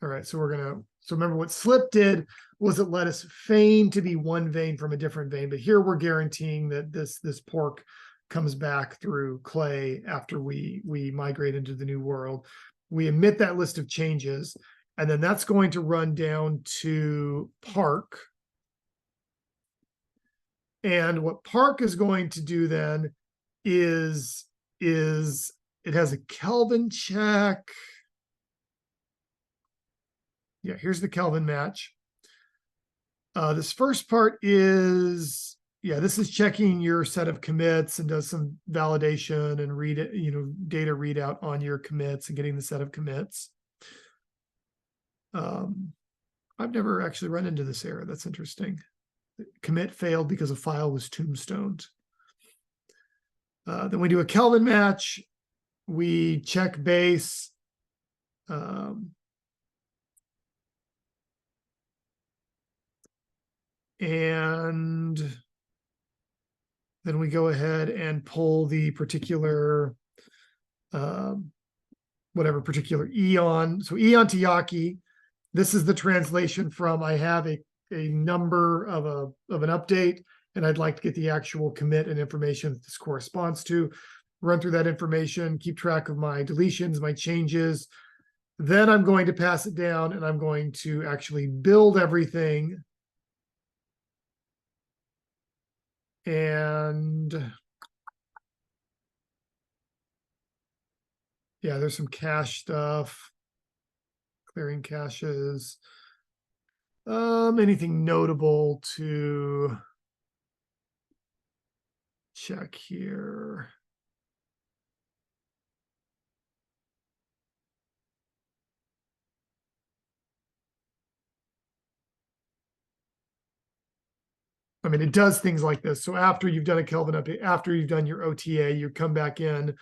All right, so remember what slip did was it let us feign to be one vein from a different vein, but here we're guaranteeing that this pork comes back through clay after we migrate into the new world. We emit that list of changes, and then that's going to run down to Park. And what Park is going to do then is it has a Kelvin check. Yeah, here's the Kelvin match. This first part is, this is checking your set of commits and does some validation and read it, data readout on your commits and getting the set of commits. I've never actually run into this error. That's interesting. Commit failed because a file was tombstoned. Then we do a Kelvin match. We check base. And then we go ahead and pull the particular, whatever particular eon. So eon to Yaki. This is the translation from I have a number of an update, and I'd like to get the actual commit and information that this corresponds to. Run through that information, keep track of my deletions, my changes. Then I'm going to pass it down, and I'm going to actually build everything. And yeah, there's some cache stuff, clearing caches. Anything notable to check here? I mean, it does things like this. So after you've done a Kelvin update, after you've done your OTA, you come back in,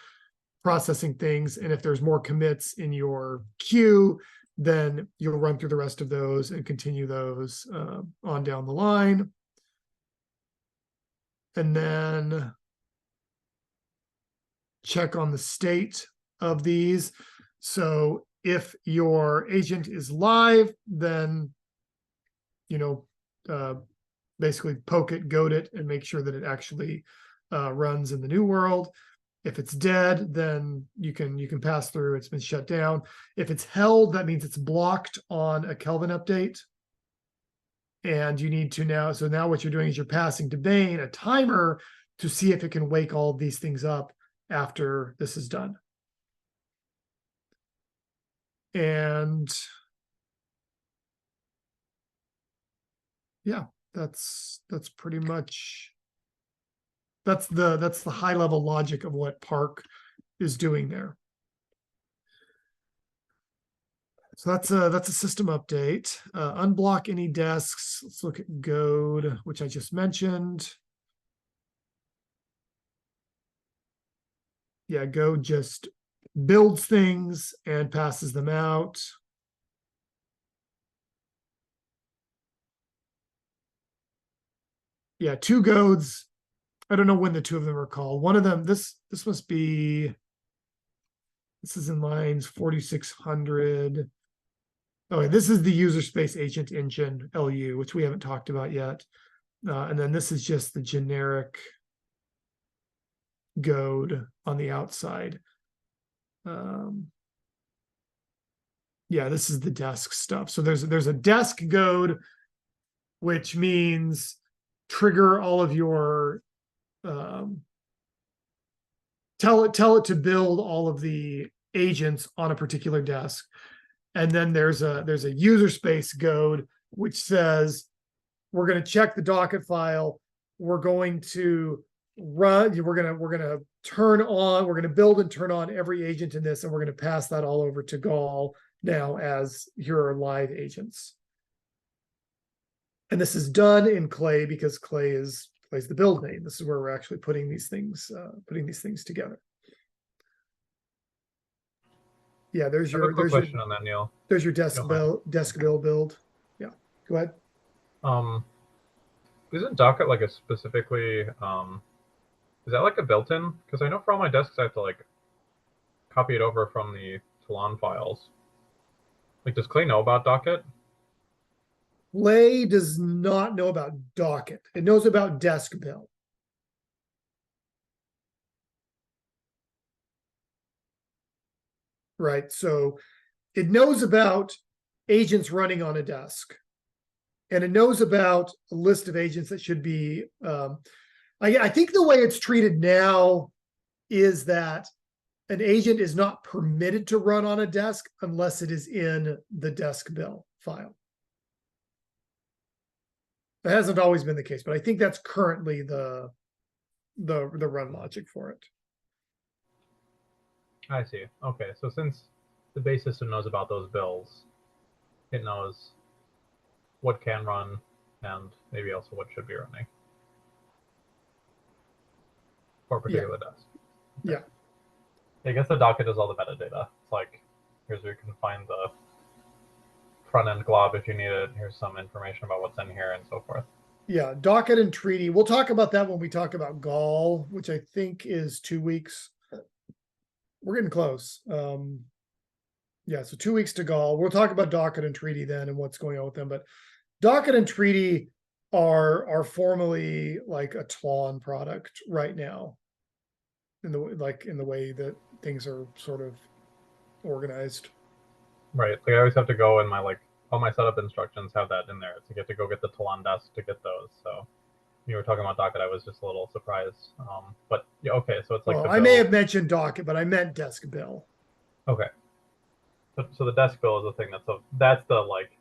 processing things. And if there's more commits in your queue, then you'll run through the rest of those and continue those on down the line. And then check on the state of these. So if your agent is live, then, basically poke it, goat it, and make sure that it actually runs in the new world. If it's dead, then you can pass through. It's been shut down. If it's held, that means it's blocked on a Kelvin update. And you need to now, so now what you're doing is you're passing to Bane a timer to see if it can wake all of these things up after this is done. And yeah, that's pretty much, that's the high level logic of what Park is doing there. So that's a system update. Unblock any desks. Let's look at Goad, which I just mentioned. Yeah, Goad just builds things and passes them out. Yeah, two Goads. I don't know when the two of them are called. One of them, this must be, this is in lines 4600. Okay, this is the user space agent engine LU, which we haven't talked about yet. And then this is just the generic Goad on the outside. Yeah, this is the desk stuff. So there's a desk Goad, which means trigger all of your tell it to build all of the agents on a particular desk. And then there's a user space Goad, which says we're going to check the docket file. We're going to run, we're going to turn on, we're going to build and turn on every agent in this, and we're going to pass that all over to Gall now as here are live agents. And this is done in Clay because Clay is Clay's the build name. This is where we're actually putting these things together. Yeah, there's I have a your quick question on that, Neil. there's your desk Don't mind. build. Yeah, go ahead. Isn't Docket like a specifically is that like a built-in? Because I know for all my desks I have to like copy it over from the Talon files. Like, does Clay know about Docket? Clay does not know about Docket. It knows about desk build. Right, so it knows about agents running on a desk, and it knows about a list of agents that should be. I think the way it's treated now is that an agent is not permitted to run on a desk unless it is in the desk bill file. That hasn't always been the case, but I think that's currently the run logic for it. I see. Okay, so since the base system knows about those bills, it knows what can run and maybe also what should be running for a particular desk. Okay. Yeah. I guess the docket is all the metadata. It's like, here's where you can find the front end glob if you need it. Here's some information about what's in here and so forth. Yeah, docket and treaty. We'll talk about that when we talk about Gall, which I think is 2 weeks. We're getting close. Yeah, so 2 weeks to Gall. We'll talk about docket and treaty then and what's going on with them. But docket and treaty are formally like a Tlon product right now. In the way that things are sort of organized. Right. Like I always have to go in my all my setup instructions have that in there to get the Talon desk to get those. So you were talking about docket, I was just a little surprised. But yeah, okay, so it's like I may have mentioned docket, but I meant desk bill. Okay. So the desk bill is the thing that's the like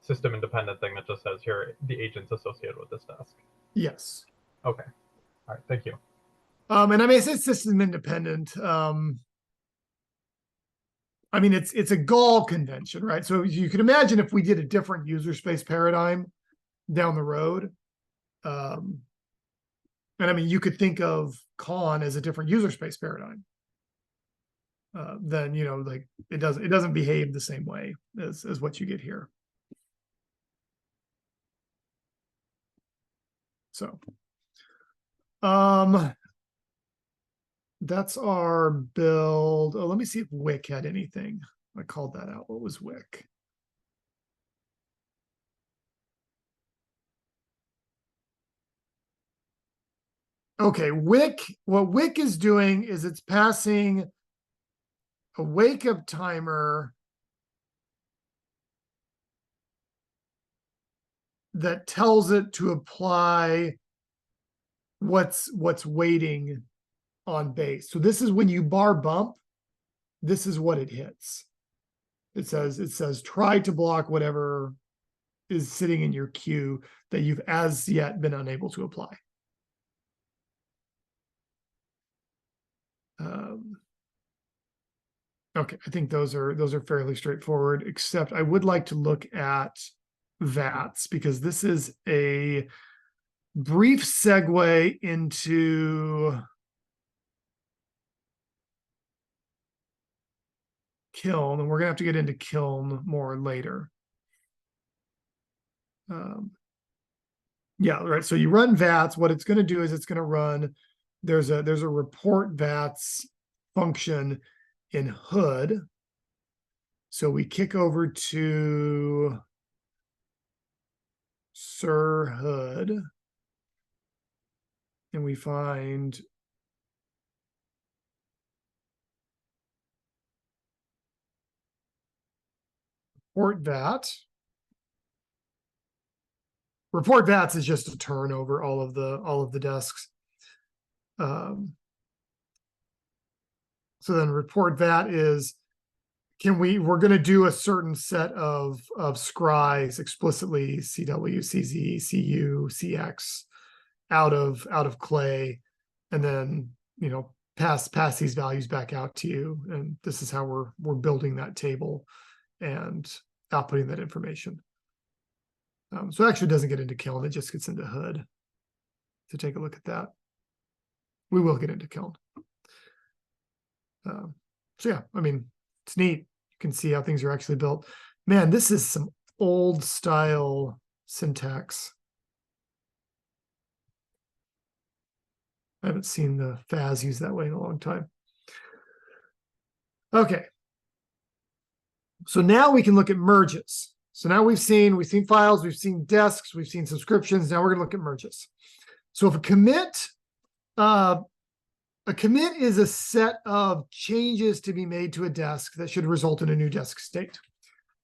system independent thing that just says here are the agents associated with this desk. Yes. Okay. All right. Thank you. And I mean, it's system independent. I mean, it's a Gall convention, right? So you can imagine if we did a different user space paradigm down the road. And I mean, you could think of Con as a different user space paradigm. Then, like it doesn't behave the same way as what you get here. So, that's our build. Oh, let me see if Wick had anything. I called that out. What was Wick? Okay, Wick, what Wick is doing is it's passing a wake up timer that tells it to apply what's waiting on base. So this is when you bar bump, this is what it hits. It says try to block whatever is sitting in your queue that you've as yet been unable to apply. Okay, I think those are fairly straightforward, except I would like to look at VATs because this is a brief segue into Kiln, and we're gonna have to get into Kiln more later. Yeah, right. So you run VATs. What it's going to do is it's going to run. There's a report VATs function in Hood. So we kick over to Sir Hood, and we find report VAT. Report VATs is just a turn over all of the desks. So then report VAT is, we're going to do a certain set of scries explicitly, CW, CZ, CU, CX out of clay, and then pass these values back out to you. And this is how we're building that table and outputting that information. So it actually doesn't get into Kiln, it just gets into Hood. To take a look at that. We will get into Kiln. So yeah, I mean, it's neat. You can see how things are actually built. Man, this is some old style syntax. I haven't seen the FAS used that way in a long time. Okay. So now we can look at merges. So now we've seen files, we've seen desks, we've seen subscriptions. Now we're going to look at merges. So if a commit is a set of changes to be made to a desk that should result in a new desk state.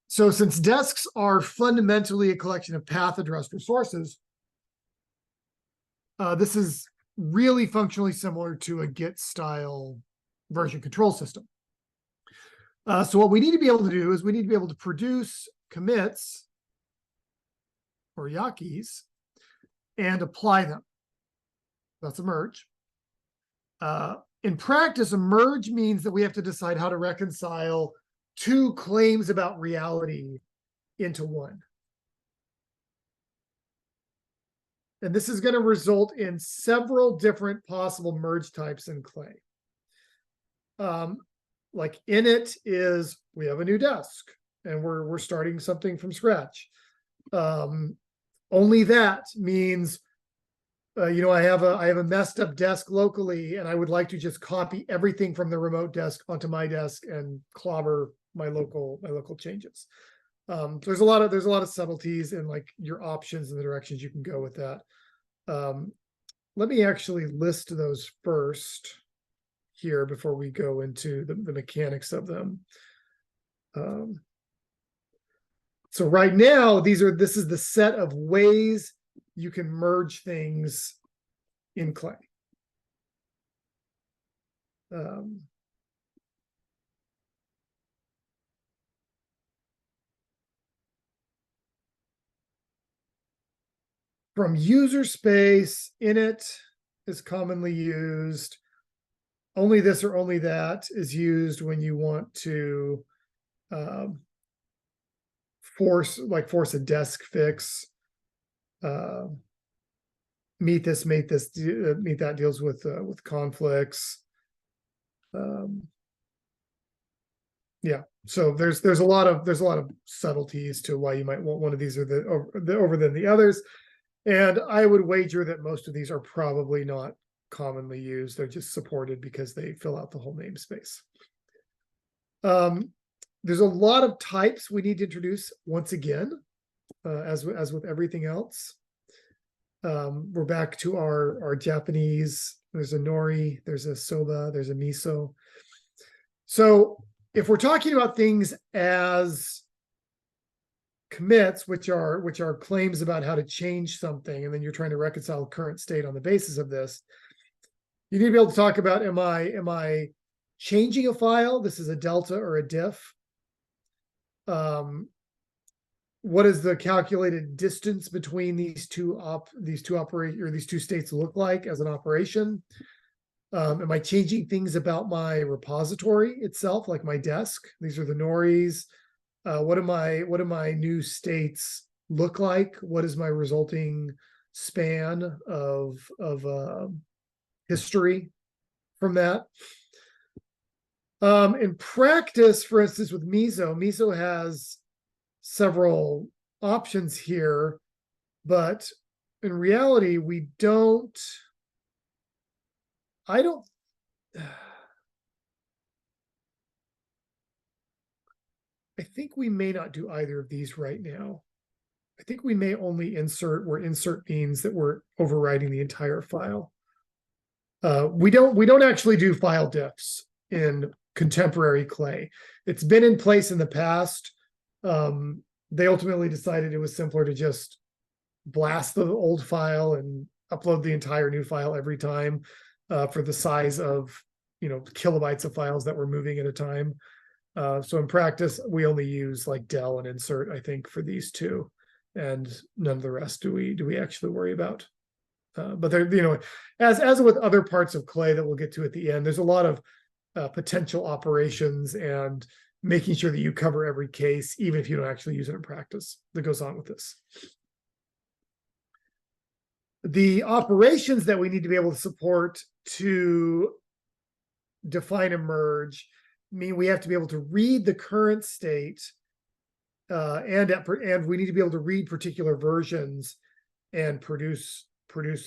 So since desks are fundamentally a collection of path addressed resources, this is really functionally similar to a Git style version control system. So what we need to be able to do is we need to be able to produce commits or Yakis and apply them. That's a merge. In practice, a merge means that we have to decide how to reconcile two claims about reality into one. And this is going to result in several different possible merge types in clay. Like init is we have a new desk and we're starting something from scratch. Only that means I have a messed up desk locally, and I would like to just copy everything from the remote desk onto my desk and clobber my local changes. There's a lot of subtleties in like your options and the directions you can go with that. Let me actually list those first here before we go into the mechanics of them. So right now, this is the set of ways you can merge things in clay. From user space, init is commonly used. Only this or only that is used when you want to force a desk fix. Meet that deals with conflicts. Yeah, so there's a lot of subtleties to why you might want one of these over than the others, and I would wager that most of these are probably not commonly used. They're just supported because they fill out the whole namespace. There's a lot of types we need to introduce once again, as with everything else. We're back to our Japanese. There's a nori, there's a soba, there's a miso. So if we're talking about things as commits, which are claims about how to change something, and then you're trying to reconcile the current state on the basis of this, you need to be able to talk about, am I changing a file? This is a delta or a diff. what does the calculated distance between these two states look like as an operation? Am I changing things about my repository itself, like my desk? These are the Nories. What do my new states look like? What is my resulting span of history from that? In practice, for instance, with Miso has several options here, but in reality, I think we may not do either of these right now. I think we may only insert where insert means that we're overriding the entire file. We don't actually do file diffs in contemporary Clay. It's been in place in the past. They ultimately decided it was simpler to just blast the old file and upload the entire new file every time for the size of kilobytes of files that we're moving at a time. So in practice, we only use like del and insert, I think, for these two, and none of the rest do we actually worry about. But there, as with other parts of Clay that we'll get to at the end, there's a lot of potential operations and making sure that you cover every case, even if you don't actually use it in practice, that goes on with this. The operations that we need to be able to support to define a merge mean we have to be able to read the current state, and we need to be able to read particular versions and produce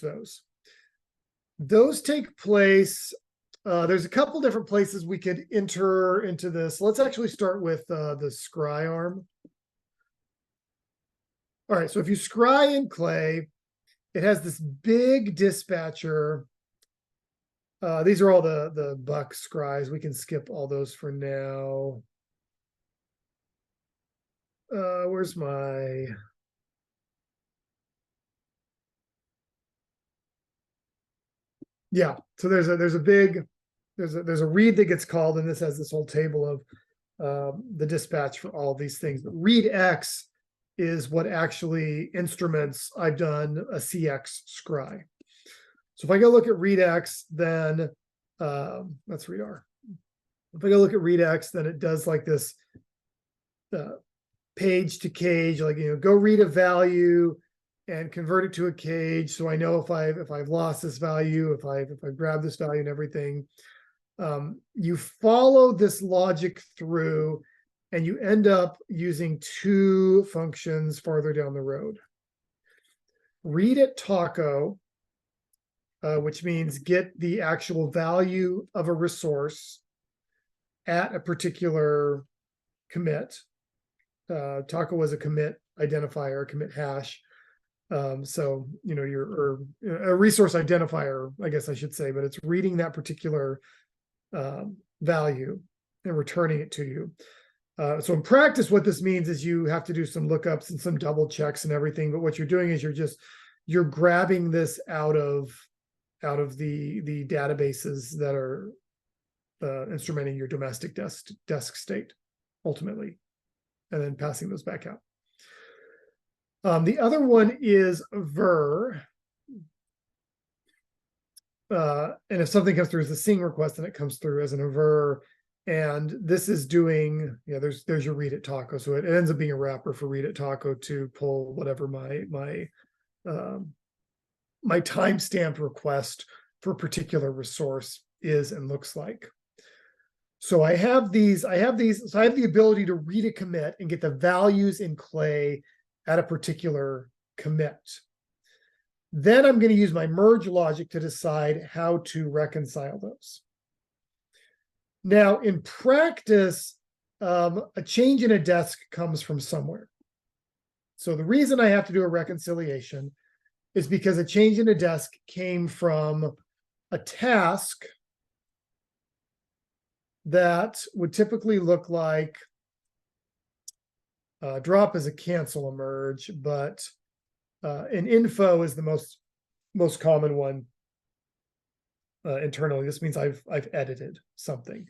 those. Those take place. There's a couple different places we could enter into this. Let's actually start with the scry arm. All right, so if you scry in Clay, it has this big dispatcher. These are all the buck scries. We can skip all those for now. Where's my... Yeah, so there's a read that gets called, and this has this whole table of the dispatch for all these things. But read X is what actually instruments I've done a CX scry. So if I go look at read X, then let's read R. If I go look at read X, then it does like this page to cage, like go read a value and convert it to a cage, so I know if I've lost this value, if I've grabbed this value and everything. You follow this logic through, and you end up using two functions farther down the road. Read at taco, which means get the actual value of a resource at a particular commit. Taco was a commit identifier, a commit hash. So a resource identifier, I guess I should say, but it's reading that particular value and returning it to you. So in practice, what this means is you have to do some lookups and some double checks and everything. But what you're doing is you're grabbing this out of the databases that are instrumenting your domestic desk state ultimately, and then passing those back out. The other one is ver. And if something comes through as a sing request, then it comes through as an ver. And this is doing, there's your read at taco. So it ends up being a wrapper for read at taco to pull whatever my timestamped request for a particular resource is and looks like. So I have the ability to read a commit and get the values in Clay at a particular commit. Then I'm going to use my merge logic to decide how to reconcile those. Now, in practice, a change in a desk comes from somewhere. So the reason I have to do a reconciliation is because a change in a desk came from a task that would typically look like drop is a cancel a merge, but an info is the most common one internally. This means I've edited something.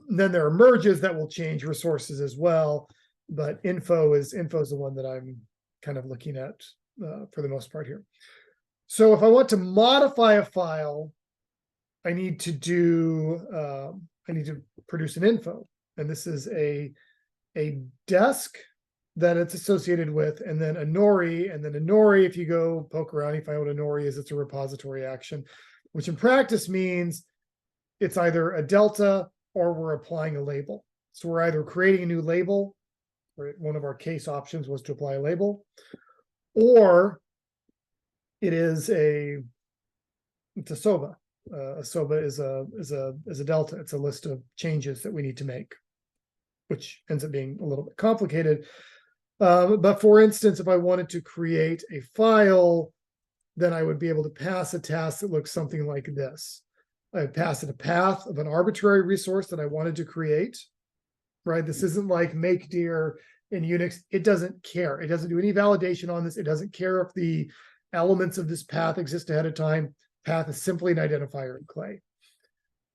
And then there are merges that will change resources as well. but info is the one that I'm kind of looking at for the most part here. So if I want to modify a file, I need to produce an info, and this is a desk that it's associated with, and then a nori, and then a nori, if you go poke around, you find what a nori is. It's a repository action, which in practice means it's either a delta or we're applying a label. So we're either creating a new label, or one of our case options was to apply a label, or it's a SOBA. A SOBA is a delta. It's a list of changes that we need to make, which ends up being a little bit complicated. But for instance, if I wanted to create a file, then I would be able to pass a task that looks something like this. I would pass it a path of an arbitrary resource that I wanted to create, right? This isn't like make dir in Unix. It doesn't care. It doesn't do any validation on this. It doesn't care if the elements of this path exist ahead of time. Path is simply an identifier in Clay.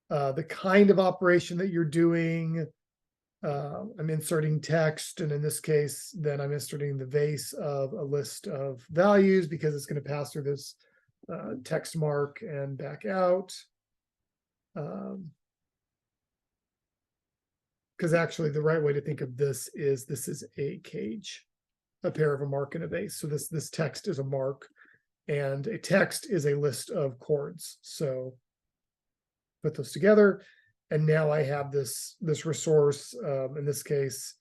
The kind of operation that you're doing, I'm inserting text, and in this case, then I'm inserting the vase of a list of values because it's going to pass through this text mark and back out. Because actually the right way to think of this is a cage, a pair of a mark and a vase. So this text is a mark, and a text is a list of chords. So put those together, and now I have this resource. In this case,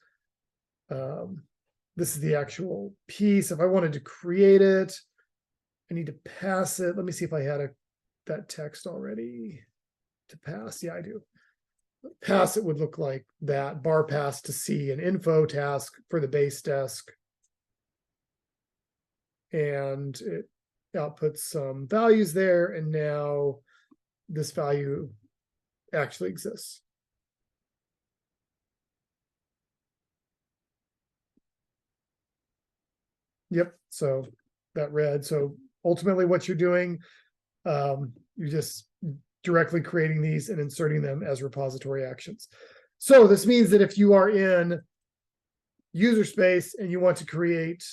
this is the actual piece. If I wanted to create it, I need to pass it. Let me see if I had that text already to pass. Yeah, I do. Pass it would look like that. Bar pass to see an info task for the base desk, and it outputs some values there, and now this value actually exists. Yep, so that read. So ultimately what you're doing, you're just directly creating these and inserting them as repository actions. So this means that if you are in user space and you want to create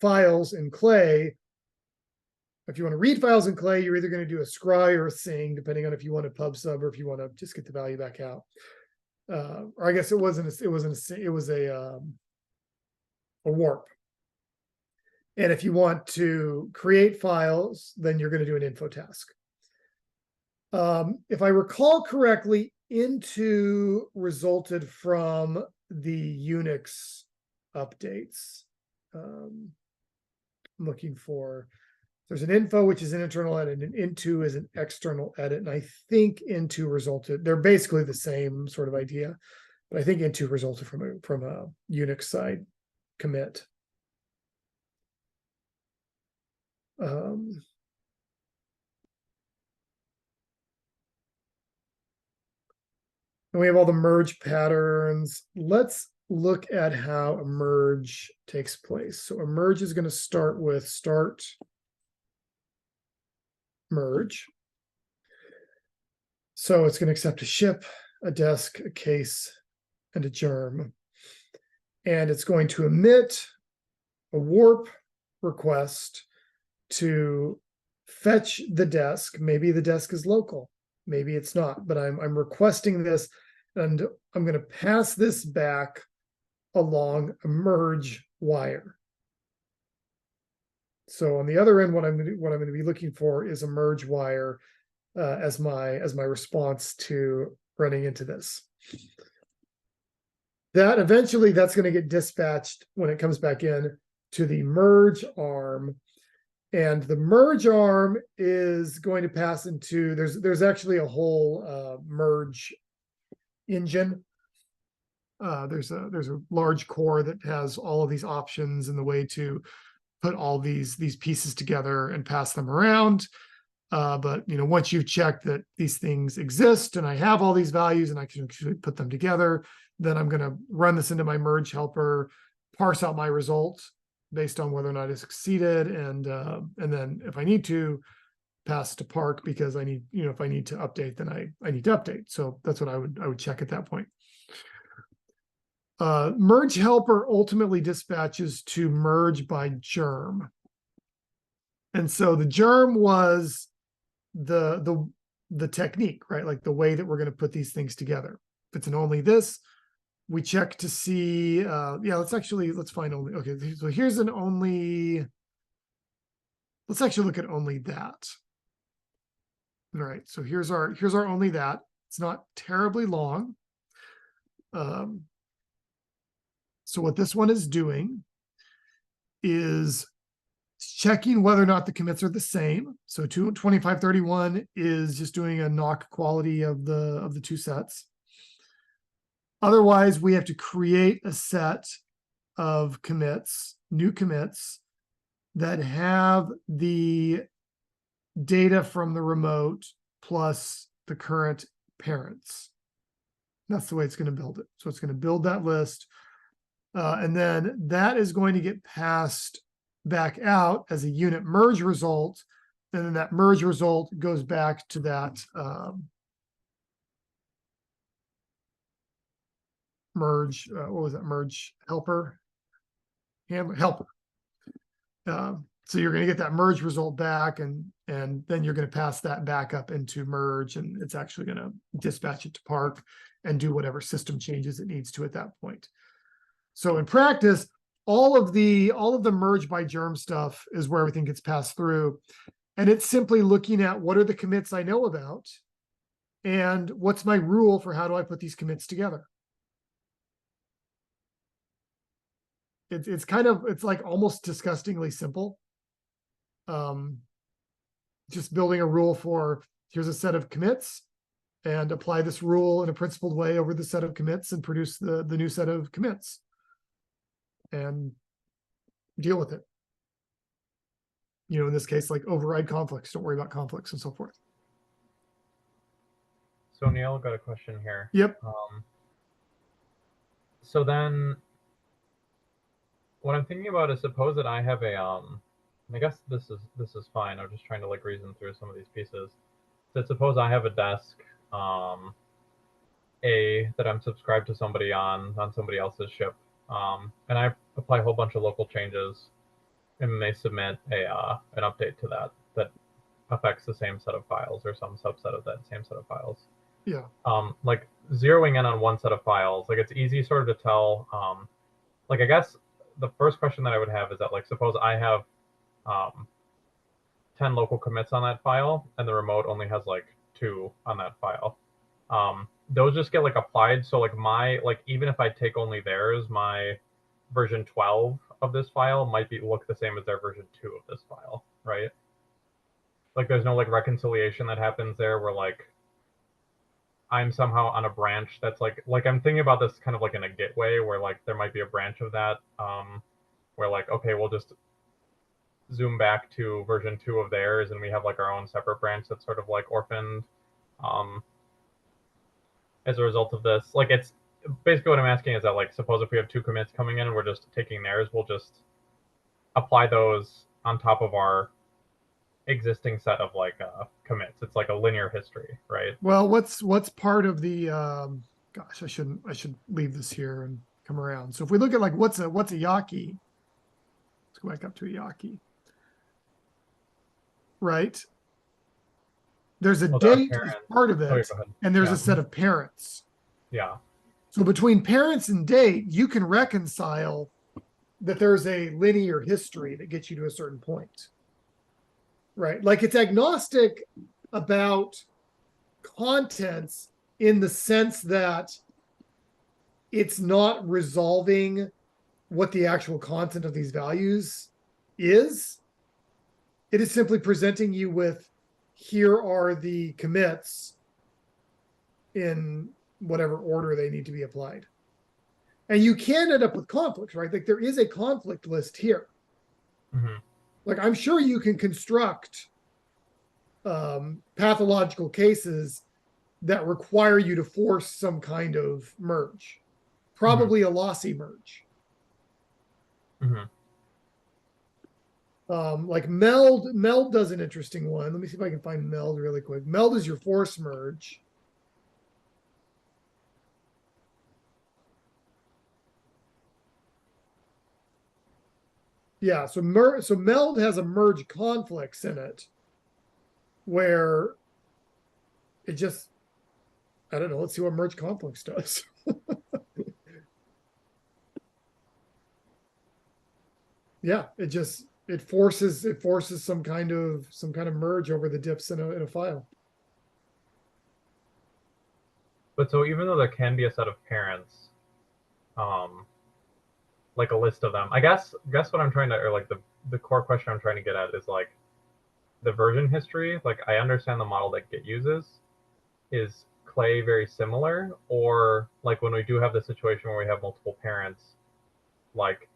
files in Clay, if you want to read files in Clay, you're either going to do a scry or a sing, depending on if you want a pub sub or if you want to just get the value back out. Or I guess it was a warp. And if you want to create files, then you're going to do an info task. If I recall correctly, into resulted from the Unix updates. I'm looking for, there's an info, which is an internal edit, and into is an external edit. And I think into resulted, they're basically the same sort of idea, but I think into resulted from a Unix side commit. And we have all the merge patterns. Let's look at how a merge takes place. So a merge is going to start with start merge. So it's going to accept a ship, a desk, a case, and a germ. And it's going to emit a warp request to fetch the desk. Maybe the desk is local, maybe it's not, but I'm requesting this, and I'm going to pass this back along a merge wire. So on the other end, what I'm going to be looking for is a merge wire as my response to running into this. That eventually that's going to get dispatched when it comes back in to the merge arm. And the merge arm is going to pass into, there's actually a whole merge engine. There's a large core that has all of these options and the way to put all these pieces together and pass them around. But once you've checked that these things exist and I have all these values and I can actually put them together, then I'm going to run this into my merge helper, parse out my results based on whether or not I succeeded, and then if I need to, pass to park, because I need, if I need to update, then I need to update. So that's what I would check at that point. Merge helper ultimately dispatches to merge by germ. And so the germ was the technique, right? Like the way that we're going to put these things together. If it's an only this, we check to see, yeah, let's find only, okay, so here's an only, let's actually look at only that. All right, so here's our only that. It's not terribly long. So what this one is doing is checking whether or not the commits are the same. So 2531 is just doing a knock quality of the two sets. Otherwise, we have to create a set of commits, new commits, that have the data from the remote plus the current parents. That's the way it's going to build it. So it's going to build that list. And then that is going to get passed back out as a unit merge result. And then that merge result goes back to that merge, what was that, merge helper? Helper. So you're going to get that merge result back, and then you're going to pass that back up into merge, and it's actually going to dispatch it to Park and do whatever system changes it needs to at that point. So in practice, all of the merge by germ stuff is where everything gets passed through, and it's simply looking at what are the commits I know about, and what's my rule for how do I put these commits together. It's like almost disgustingly simple. Just building a rule for here's a set of commits, and apply this rule in a principled way over the set of commits and produce the new set of commits and deal with it. You know, in this case, like override conflicts, don't worry about conflicts and so forth. So Neil, got a question here. Yep. So then what I'm thinking about is, suppose that I have a I guess this is fine. I'm just trying to like reason through some of these pieces. So suppose I have a desk A that I'm subscribed to somebody on somebody else's ship, and I apply a whole bunch of local changes, and they submit an update to that affects the same set of files or some subset of that same set of files. Yeah. Like zeroing in on one set of files, like it's easy sort of to tell. Like I guess the first question that I would have is that, like, suppose I have 10 local commits on that file, and the remote only has like 2 on that file. Those just get like applied. So like even if I take only theirs, my version 12 of this file might look the same as their version 2 of this file, right? Like there's no like reconciliation that happens there where like I'm somehow on a branch that's like I'm thinking about this kind of like in a Git way, where like there might be a branch of that where like, okay, we'll just zoom back to version 2 of theirs, and we have like our own separate branch that's sort of like orphaned as a result of this. Like it's basically what I'm asking is that, like, suppose if we have 2 commits coming in and we're just taking theirs, we'll just apply those on top of our existing set of like commits. It's like a linear history, right? Well, what's part of the gosh, I should leave this here and come around. So if we look at like what's a Yaki, let's go back up to a Yaki. Right? There's a date as part of it, and there's a set of parents. Yeah. So between parents and date, you can reconcile that there's a linear history that gets you to a certain point. Right? Like it's agnostic about contents in the sense that it's not resolving what the actual content of these values is. It is simply presenting you with, here are the commits in whatever order they need to be applied. And you can end up with conflicts, right? Like there is a conflict list here. Mm-hmm. Like I'm sure you can construct pathological cases that require you to force some kind of merge, probably a lossy merge. Mm-hmm. Like meld does an interesting one. Let me see if I can find meld really quick. Meld is your force merge. Yeah, so so meld has a merge conflicts in it where it just, I don't know, let's see what merge conflicts does. Yeah, it forces some kind of merge over the diffs in a file. But so even though there can be a set of parents, like a list of them, I guess what I'm trying to, or like the core question I'm trying to get at is like the version history. Like I understand the model that Git uses. Is Clay very similar, or like when we do have the situation where we have multiple parents, like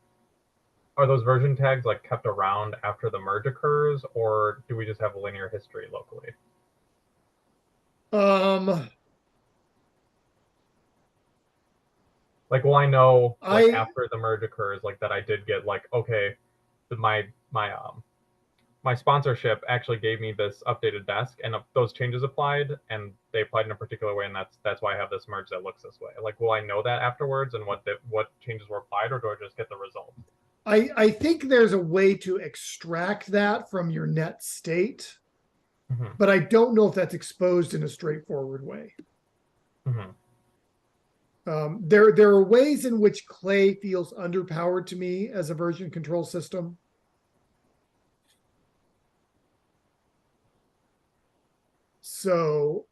are those version tags like kept around after the merge occurs, or do we just have a linear history locally? Like, will I know like after the merge occurs, like that I did get like, okay, my sponsorship actually gave me this updated desk, and those changes applied, and they applied in a particular way, and that's why I have this merge that looks this way. Like, will I know that afterwards, and what changes were applied, or do I just get the result? I think there's a way to extract that from your net state, Mm-hmm. but I don't know if that's exposed in a straightforward way. Mm-hmm. There are ways in which Clay feels underpowered to me as a version control system. So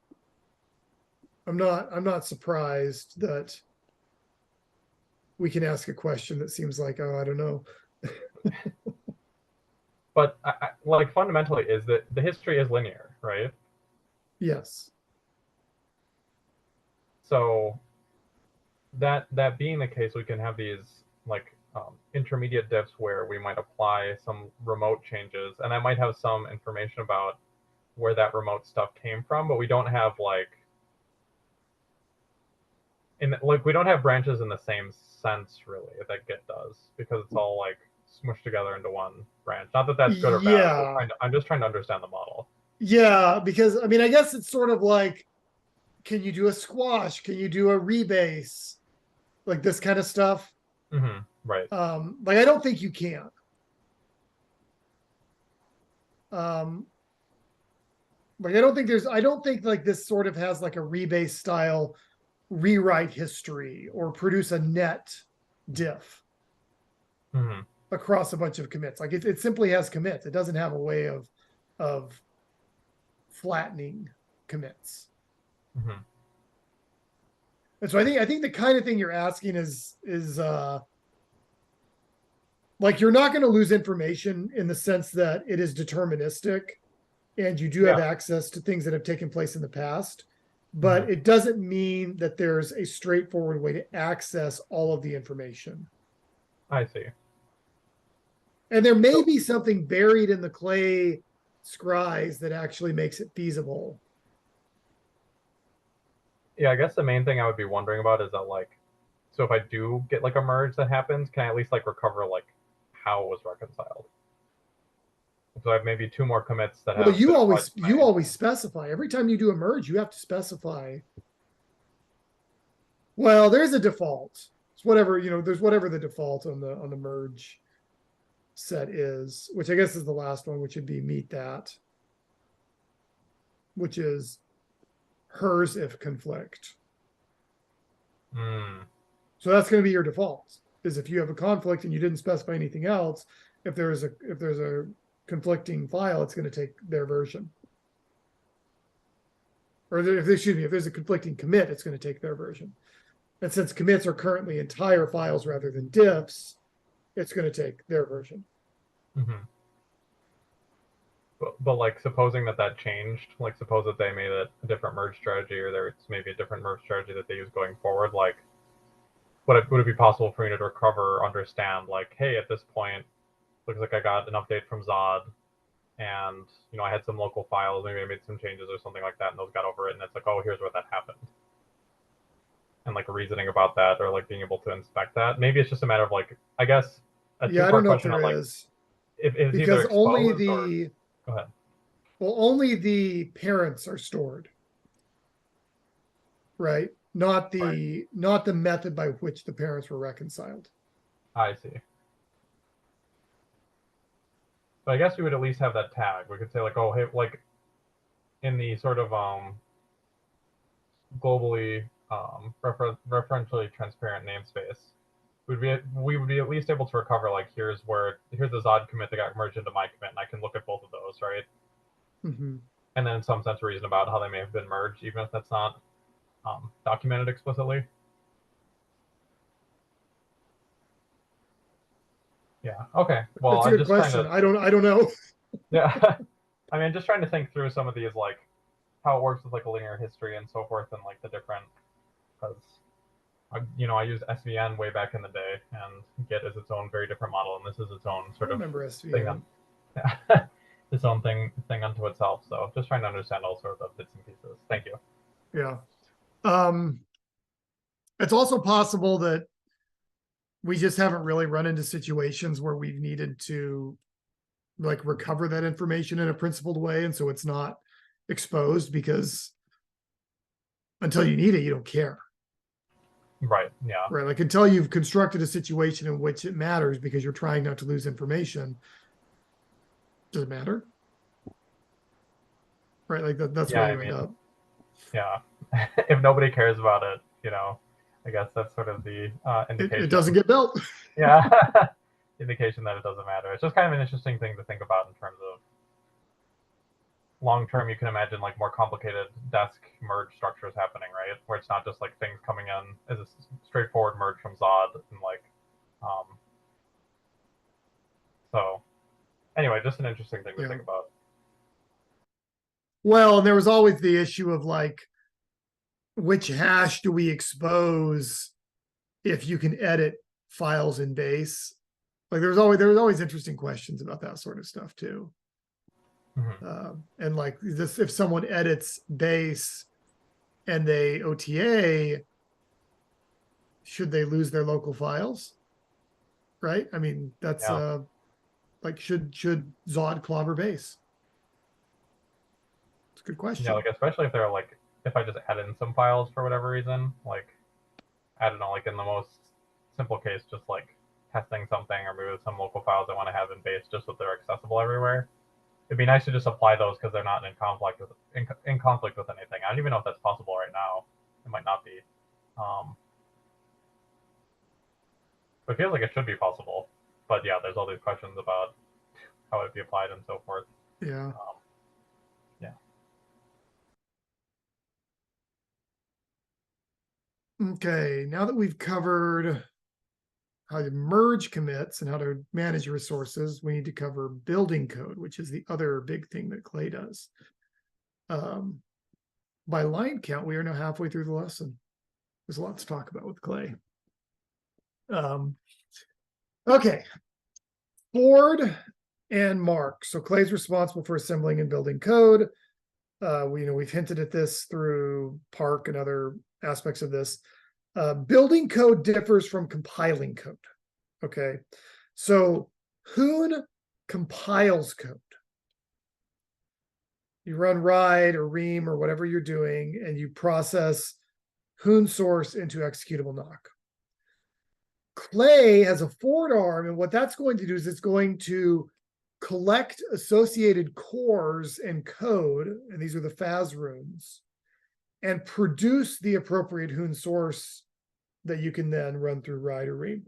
I'm not surprised that we can ask a question that seems like, oh, I don't know. But like fundamentally, is that the history is linear, right? Yes. So that being the case, we can have these like intermediate diffs where we might apply some remote changes, and I might have some information about where that remote stuff came from, but we don't have like we don't have branches in the same sense really that Git does, because it's all like smushed together into one branch. Not that that's good or bad. Yeah. I'm just trying to understand the model. Yeah, because I mean, I guess it's sort of like, can you do a squash? Can you do a rebase? Like this kind of stuff. Mm-hmm. Right. Like I don't think you can. Like I don't think like this sort of has like a rebase style rewrite history or produce a net diff Mm-hmm. across a bunch of commits. Like it simply has commits. It doesn't have a way of flattening commits. Mm-hmm. And so I think the kind of thing you're asking is like you're not going to lose information in the sense that it is deterministic and you do have access to things that have taken place in the past, but Mm-hmm. it doesn't mean that there's a straightforward way to access all of the information. I see. And there may be something buried in the Clay scries that actually makes it feasible. Yeah, I guess the main thing I would be wondering about is that like, so if I do get like a merge that happens, can I at least like recover like how it was reconciled? So I have maybe two more commits that Well, have. you always specify every time you do a merge, you have to specify. Well, there's a default. It's whatever, there's whatever the default on the merge set is, which I guess is the last one, which would be meet that, which is hers if conflict. Mm. So that's going to be your default, is if you have a conflict and you didn't specify anything else, if there's a conflicting file, it's going to take their version. Or if there's a conflicting commit, it's going to take their version. And since commits are currently entire files rather than diffs, it's going to take their version. Mm-hmm. But like, supposing that changed, like suppose that they made a different merge strategy, or there's maybe a different merge strategy that they use going forward, like would it be possible for me to recover, understand, like, hey, at this point, looks like I got an update from Zod, and I had some local files, maybe I made some changes or something like that, and those got over it, and it's like, oh, here's where that happened, and like reasoning about that, or like being able to inspect that. Maybe it's just a matter of like, I guess, a Yeah, I don't two-part know if question on there like is, if it's because either only exposed or go ahead. only the parents are stored, right? Not the method by which the parents were reconciled. I see. But I guess we would at least have that tag. We could say like, oh, hey, like in the sort of globally referentially transparent namespace, we would be at least able to recover like here's the Zod commit that got merged into my commit, and I can look at both of those, right? Mhm. And then in some sense reason about how they may have been merged, even if that's not documented explicitly. Yeah. Okay. Well, That's a I'm good just trying question. to. I don't know. Yeah. I mean, just trying to think through some of these, like how it works with like a linear history and so forth, and like the different, because I used SVN way back in the day, and Git is its own very different model, and this is its own I sort of remember thing SVN. on its own thing unto itself. So just trying to understand all sorts of bits and pieces. Thank you. Yeah. It's also possible that we just haven't really run into situations where we've needed to like recover that information in a principled way, and so it's not exposed because until you need it, you don't care. Right. Yeah. Right. Like until you've constructed a situation in which it matters because you're trying not to lose information. Does it matter? Right. Like that's Yeah. where I you end mean, up. yeah. If nobody cares about it, I guess that's sort of the indication. It doesn't get built. Yeah. Indication that it doesn't matter. It's just kind of an interesting thing to think about in terms of long term. You can imagine like more complicated desk merge structures happening, right? Where it's not just like things coming in as a straightforward merge from Zod and like so anyway, just an interesting thing to Yeah. think about. Well, and there was always the issue of like, which hash do we expose if you can edit files in base? Like there was always interesting questions about that sort of stuff too. And like this, if someone edits base and they OTA, should they lose their local files? Right? I mean, that's Yeah. like should Zod clobber base? It's a good question. Yeah, like especially if they're like if I just add in some files for whatever reason, like I don't know, like in the most simple case, just like testing something or maybe some local files I want to have in base just so they're accessible everywhere. It'd be nice to just apply those because they're not in conflict with anything. I don't even know if that's possible right now. It might not be. But it feels like it should be possible. But yeah, there's all these questions about how it'd be applied and so forth. Yeah. Yeah. Okay, now that we've covered how to merge commits and how to manage resources, we need to cover building code, which is the other big thing that Clay does. By line count, we are now halfway through the lesson. There's a lot to talk about with Clay. Okay, Ford and Mark. So Clay's responsible for assembling and building code. We've hinted at this through Park and other aspects of this. Building code differs from compiling code. Okay, so Hoon compiles code. You run RIDE or Ream or whatever you're doing, and you process Hoon source into executable knock. Clay has a forward arm, and what that's going to do is it's going to collect associated cores and code, and these are the FAS runes, and produce the appropriate Hoon source that you can then run through RIDE or Ream.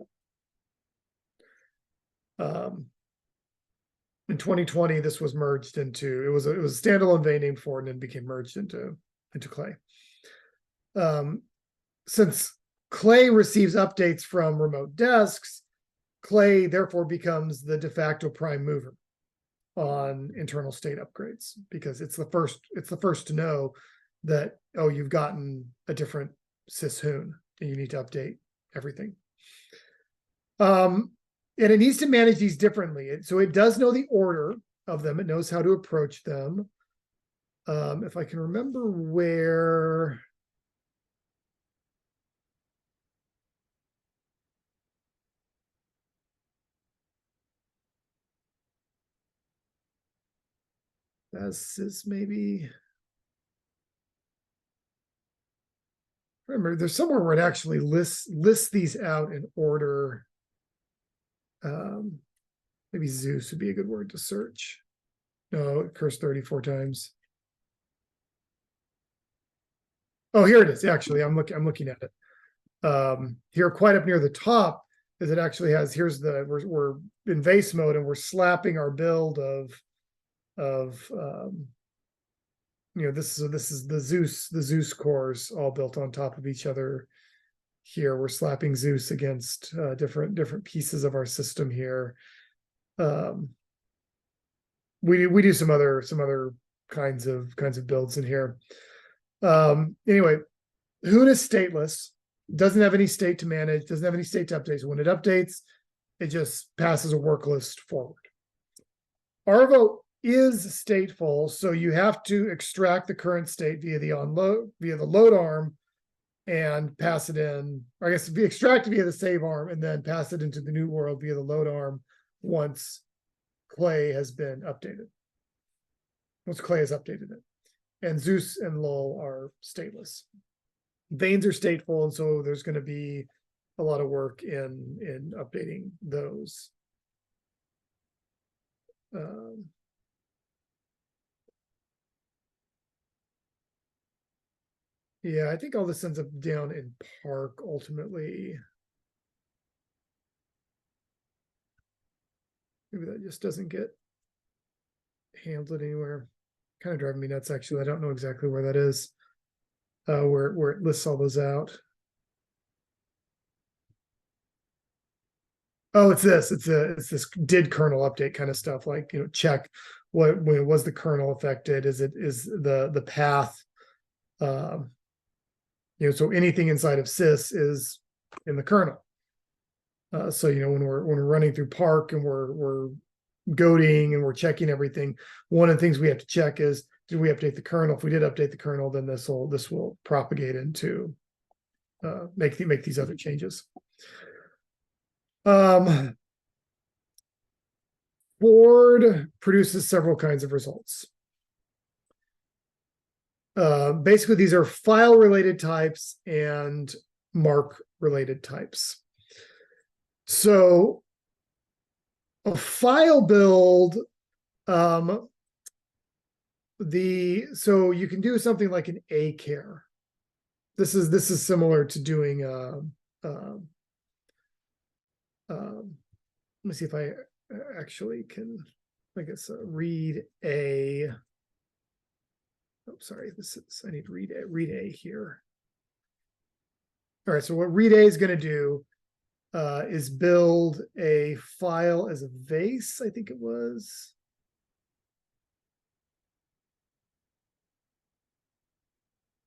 In 2020, this was merged into it was a standalone vein named Ford and then became merged into Clay. Since Clay receives updates from remote desks, Clay therefore becomes the de facto prime mover on internal state upgrades because it's the first to know that, oh, you've gotten a different syshoon and you need to update everything. And it needs to manage these differently. So it does know the order of them. It knows how to approach them. If I can remember where. This maybe. Remember, there's somewhere where it actually lists these out in order. Maybe Zeus would be a good word to search. No, it cursed 34 times. Oh, here it is. Actually, I'm looking at it. Here, quite up near the top, is it actually has, here's the, we're in vase mode and we're slapping our build of this is the Zeus cores all built on top of each other. Here we're slapping Zeus against different pieces of our system here. We do some other kinds of builds in here. Anyway, Hoon is stateless, doesn't have any state to manage, doesn't have any state to update. So when it updates, it just passes a work list forward. Arvo is stateful, so you have to extract the current state via the load arm and pass it in, or I guess be extracted via the save arm and then pass it into the new world via the load arm once Clay has been updated. Once Clay has updated it. And Zeus and Lol are stateless. Veins are stateful, and so there's going to be a lot of work in updating those. Yeah, I think all this ends up down in Park ultimately. Maybe that just doesn't get handled anywhere. Kind of driving me nuts, actually. I don't know exactly where that is. Where it lists all those out. Oh, it's this. It's this did kernel update kind of stuff. Like, check what was the kernel affected? Is the path? So anything inside of sys is in the kernel. So when we're running through Park and we're goading and we're checking everything, one of the things we have to check is, did we update the kernel? If we did update the kernel, then this will propagate into make these other changes. Ford produces several kinds of results. Basically, these are file related types and mark related types. So a file build, so you can do something like an ACARE. This is similar to doing let me see if I actually can, I guess, read a. Oh, sorry, I need to read a here. All right, so what read a is going to do is build a file as a vase, I think it was.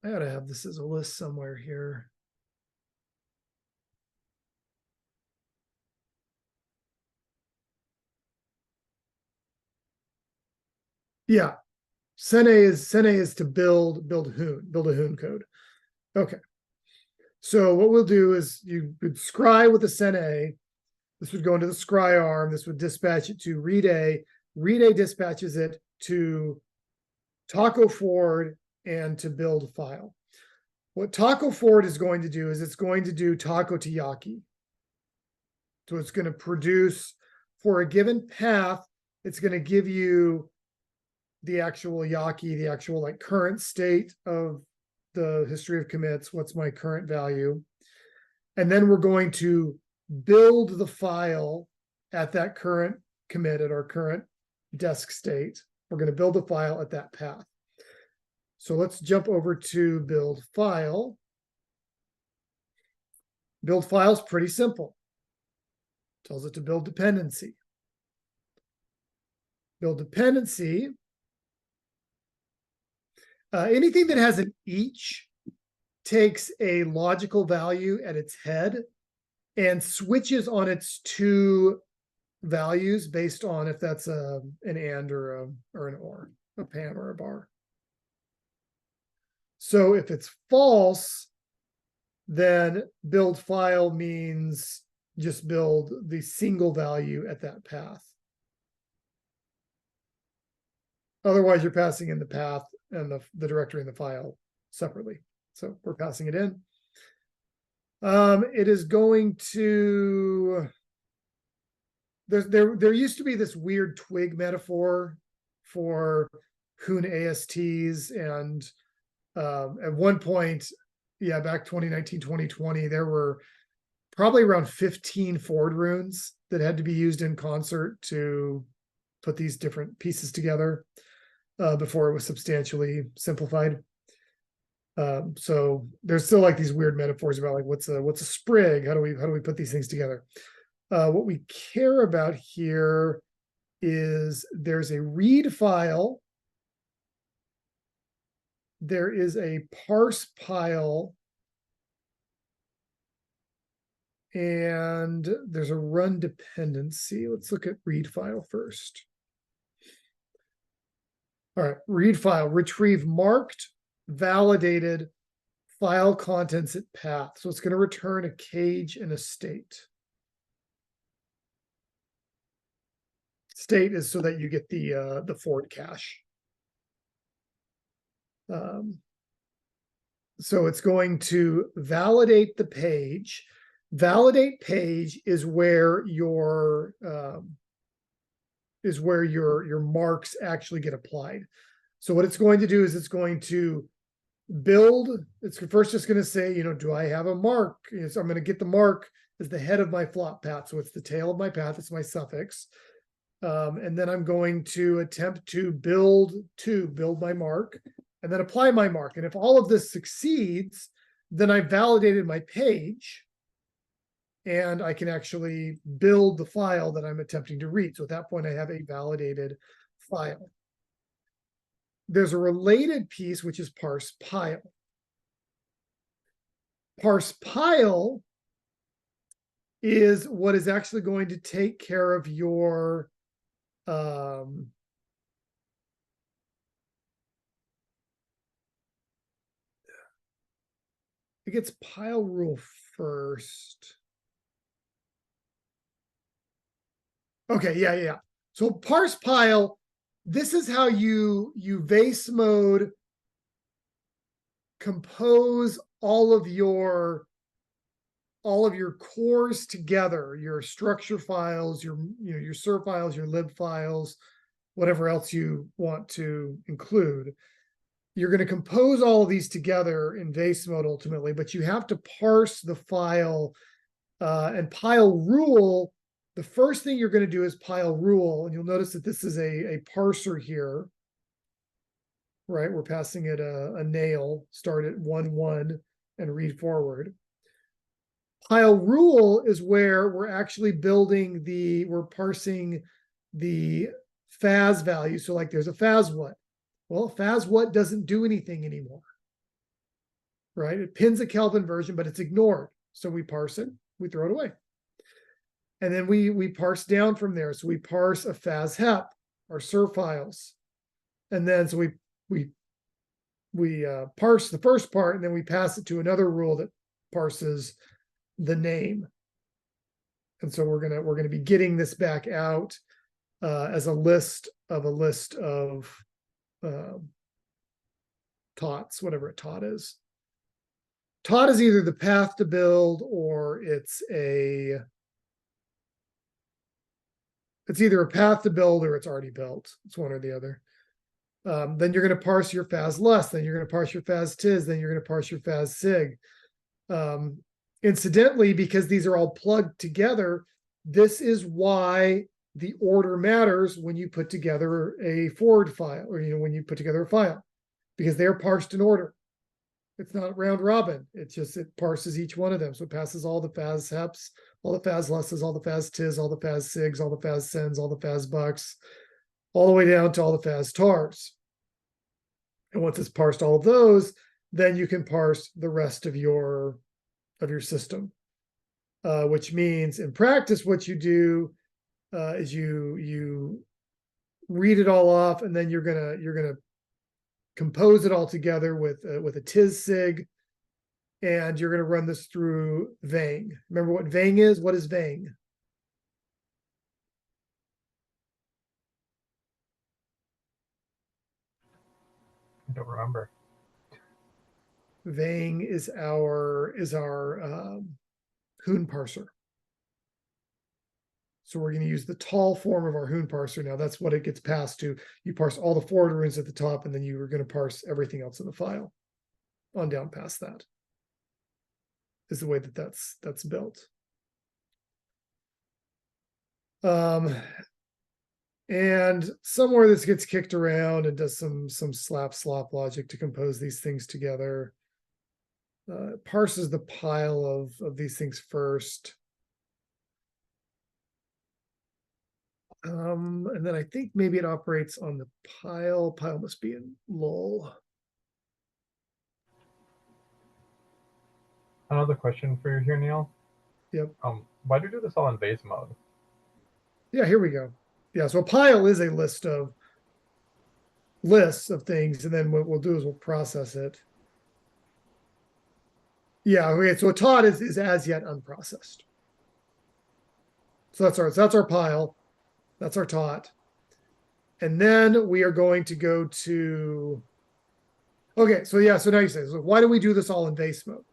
I ought to have this as a list somewhere here. Yeah, Sene is to build a Hoon code. Okay. So what we'll do is you would scry with a Sene. This would go into the scry arm. This would dispatch it to read a. Read a dispatches it to Taco Ford and to build a file. What Taco Ford is going to do is it's going to do Taco to Yaki. So it's going to produce for a given path, it's going to give you the actual Yaki, the actual like current state of the history of commits. What's my current value? And then we're going to build the file at that current commit, at our current desk state. We're going to build the file at that path. So let's jump over to build file. Build file is pretty simple. Tells it to build dependency. Build dependency. Anything that has an each takes a logical value at its head and switches on its two values based on if that's an and or an or, a PAM or a bar. So if it's false, then build file means just build the single value at that path. Otherwise, you're passing in the path and the directory and the file separately. So we're passing it in. It is going to there used to be this weird twig metaphor for Hoon ASTs, and at one point, yeah, back 2019, 2020, there were probably around 15 forward runes that had to be used in concert to put these different pieces together before it was substantially simplified. So there's still like these weird metaphors about like what's a sprig? How do we put these things together? What we care about here is there's a read file, there is a parse pile, and there's a run dependency. Let's look at read file first. All right, read file, retrieve marked, validated file contents at path. So it's going to return a cage and a state. State is so that you get the forward cache. So it's going to validate the page. Validate page is where your marks actually get applied. So what it's going to do is it's going to build. It's first just going to say, do I have a mark? So I'm going to get the mark as the head of my flop path. So it's the tail of my path. It's my suffix. And then I'm going to attempt to build my mark and then apply my mark. And if all of this succeeds, then I validated my page and I can actually build the file that I'm attempting to read. So at that point, I have a validated file. There's a related piece, which is parse pile. Parse pile is what is actually going to take care of your it gets pile rule first. Okay, yeah. So parse pile, this is how you vase mode compose all of your cores together, your structure files, your SIR files, your lib files, whatever else you want to include. You're going to compose all of these together in vase mode ultimately, but you have to parse the file and pile rule. The first thing you're going to do is pile rule, and you'll notice that this is a parser here, right? We're passing it a nail, start at 1-1 and read forward. Pile rule is where we're actually we're parsing the faz value. So like there's a faz what? Well, faz what doesn't do anything anymore, right? It pins a Kelvin version, but it's ignored. So we parse it, we throw it away. And then we parse down from there. So we parse a faz hep, our SIR files. And then so we parse the first part, and then we pass it to another rule that parses the name. And so we're gonna be getting this back out as a list of tots, whatever a tot is. Tot is either the path to build or it's either a path to build or it's already built. It's one or the other. Then you're going to parse your faz less, then you're going to parse your faz tiz, then you're going to parse your faz sig. Incidentally, because these are all plugged together, this is why the order matters when you put together a forward file, or when you put together a file, because they're parsed in order. It's not round robin. It parses each one of them. So it passes all the faz heps, all the faz lesses, all the faz tiz, all the faz sigs, all the faz sens, all the faz bucks, all the way down to all the faz tars. And once it's parsed all of those, then you can parse the rest of your system, which means in practice, what you do is you read it all off, and then you're gonna compose it all together with a tiz sig, and you're gonna run this through Vang. Remember what Vang is? What is Vang? I don't remember. Vang is our Hoon parser. So we're going to use the tall form of our Hoon parser. Now that's what it gets passed to. You parse all the forward runes at the top, and then you are going to parse everything else in the file on down past that. Is the way that that's built. And somewhere this gets kicked around and does some slap slop logic to compose these things together. It parses the pile of these things first. And then I think maybe it operates on the pile. Pile must be in lull. Another question for you here, Neil. Yep. Why do you do this all in base mode? Yeah, here we go. Yeah, so a pile is a list of lists of things, and then what we'll do is we'll process it. Yeah, okay, so a tot is as yet unprocessed. So that's our pile. That's our tot. And then we are going to go to, okay, so yeah, so now you say, so why do we do this all in base mode?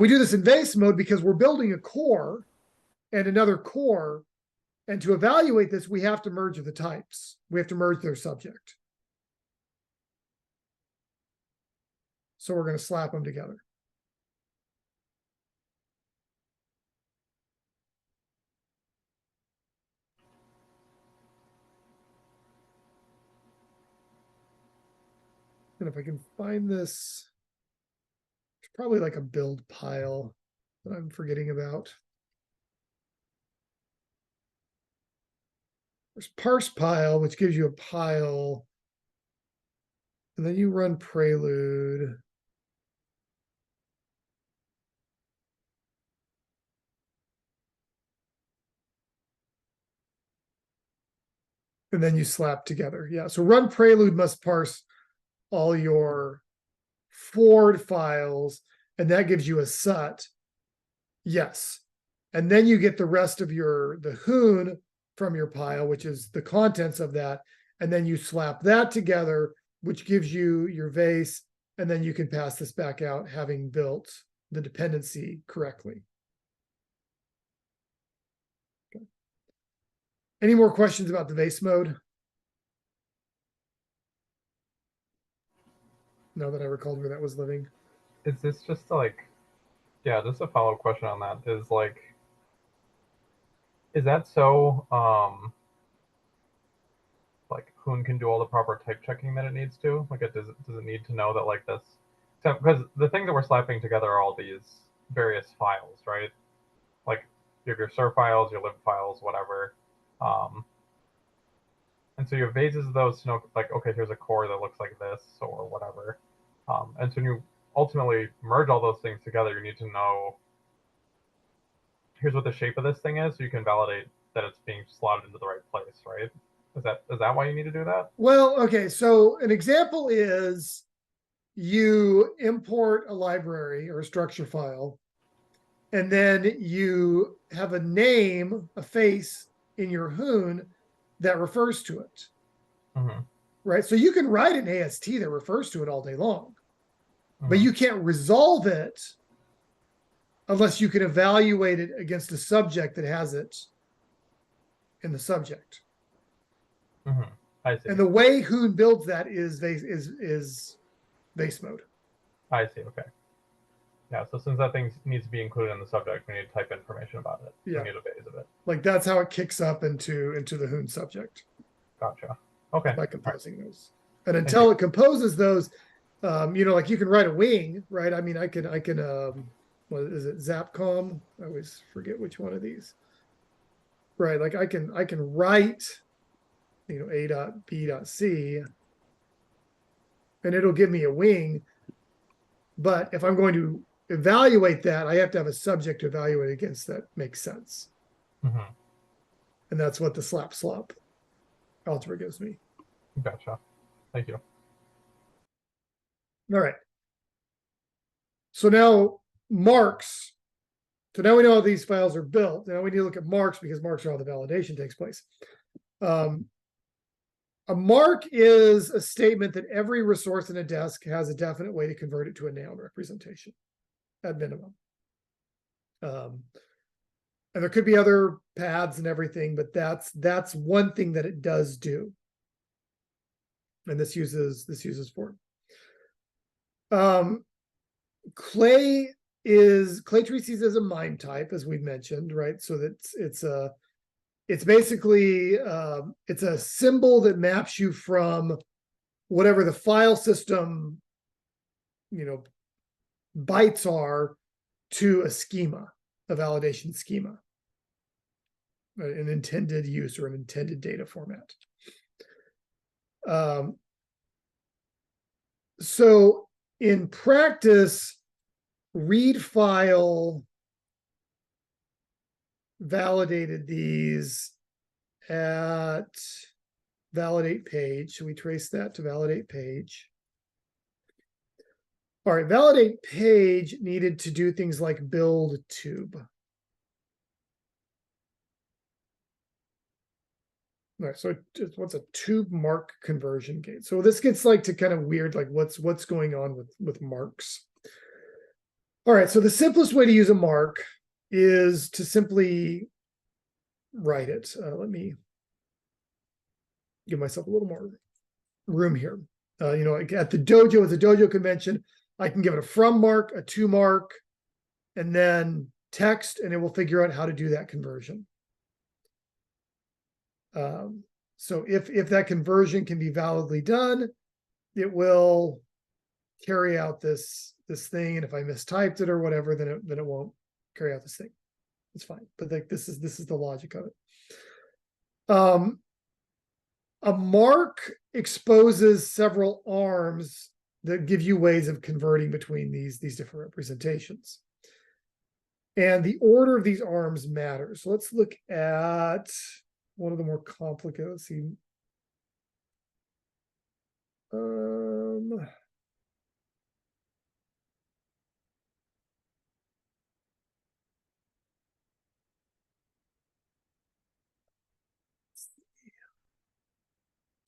We do this in base mode because we're building a core and another core. And to evaluate this, we have to merge the types. We have to merge their subject. So we're going to slap them together. And if I can find this, it's probably like a build pile that I'm forgetting about. There's parse pile, which gives you a pile. And then you run prelude. And then you slap together. Yeah, so run prelude must parse all your forward files, and that gives you a sut. Yes. And then you get the rest of the Hoon from your pile, which is the contents of that. And then you slap that together, which gives you your vase. And then you can pass this back out, having built the dependency correctly. Okay. Any more questions about the vase mode? Now that I recalled where that was living. Is this just like, yeah, just a follow-up question on that is like, is that so like Hoon can do all the proper type checking that it needs to? Like, does it need to know that like this? Because the things that we're slapping together are all these various files, right? Like you have your SIR files, your lib files, whatever. And so you have vases of those to know, like, okay, here's a core that looks like this or whatever. And so when you ultimately merge all those things together, you need to know, here's what the shape of this thing is, so you can validate that it's being slotted into the right place, right? Is that why you need to do that? Well, okay, so an example is you import a library or a structure file, and then you have a name, a face in your Hoon that refers to it. Mm-hmm. Right? So you can write an AST that refers to it all day long, Mm-hmm. but you can't resolve it unless you can evaluate it against a subject that has it in the subject. Mm-hmm. I see. And the way Hoon builds that is base mode. I see. Okay. Yeah. So since that thing needs to be included in the subject, we need to type information about it. Yeah. We need a vase of it. Like that's how it kicks up into the Hoon subject. Gotcha. Okay. By composing those. And until it composes those, like you can write a wing, right? I mean, I can what is it, Zapcom? I always forget which one of these. Right, like I can write, A.B.C, and it'll give me a wing. But if I'm going to evaluate that, I have to have a subject to evaluate against that makes sense. Mm-hmm. And that's what the slap slop algebra gives me. Gotcha. Thank you. All right. So now marks. So now we know how these files are built. Now we need to look at marks because marks are how the validation takes place. A mark is a statement that every resource in a desk has a definite way to convert it to a noun representation, at minimum. And there could be other paths and everything, but that's one thing that it does do. And this uses for. Clay tree sees as a MIME type, as we've mentioned, right? So it's basically it's a symbol that maps you from whatever the file system, bytes are, to a schema, a validation schema, an intended use or an intended data format. So in practice, read file validated these at validate page. So we trace that to validate page. All right, validate page needed to do things like build tube. All right, so what's a tube mark conversion gate? So this gets like to kind of weird, like what's going on with marks. All right, so the simplest way to use a mark is to simply write it. Let me give myself a little more room here. Like at the dojo, as a dojo convention, I can give it a from mark, a to mark, and then text, and it will figure out how to do that conversion. So if that conversion can be validly done, it will carry out this thing. And if I mistyped it or whatever, then it won't carry out this thing. It's fine. But like this is the logic of it. A mark exposes several arms that give you ways of converting between these different representations. And the order of these arms matters. So let's look at one of the more complicated. Let's see.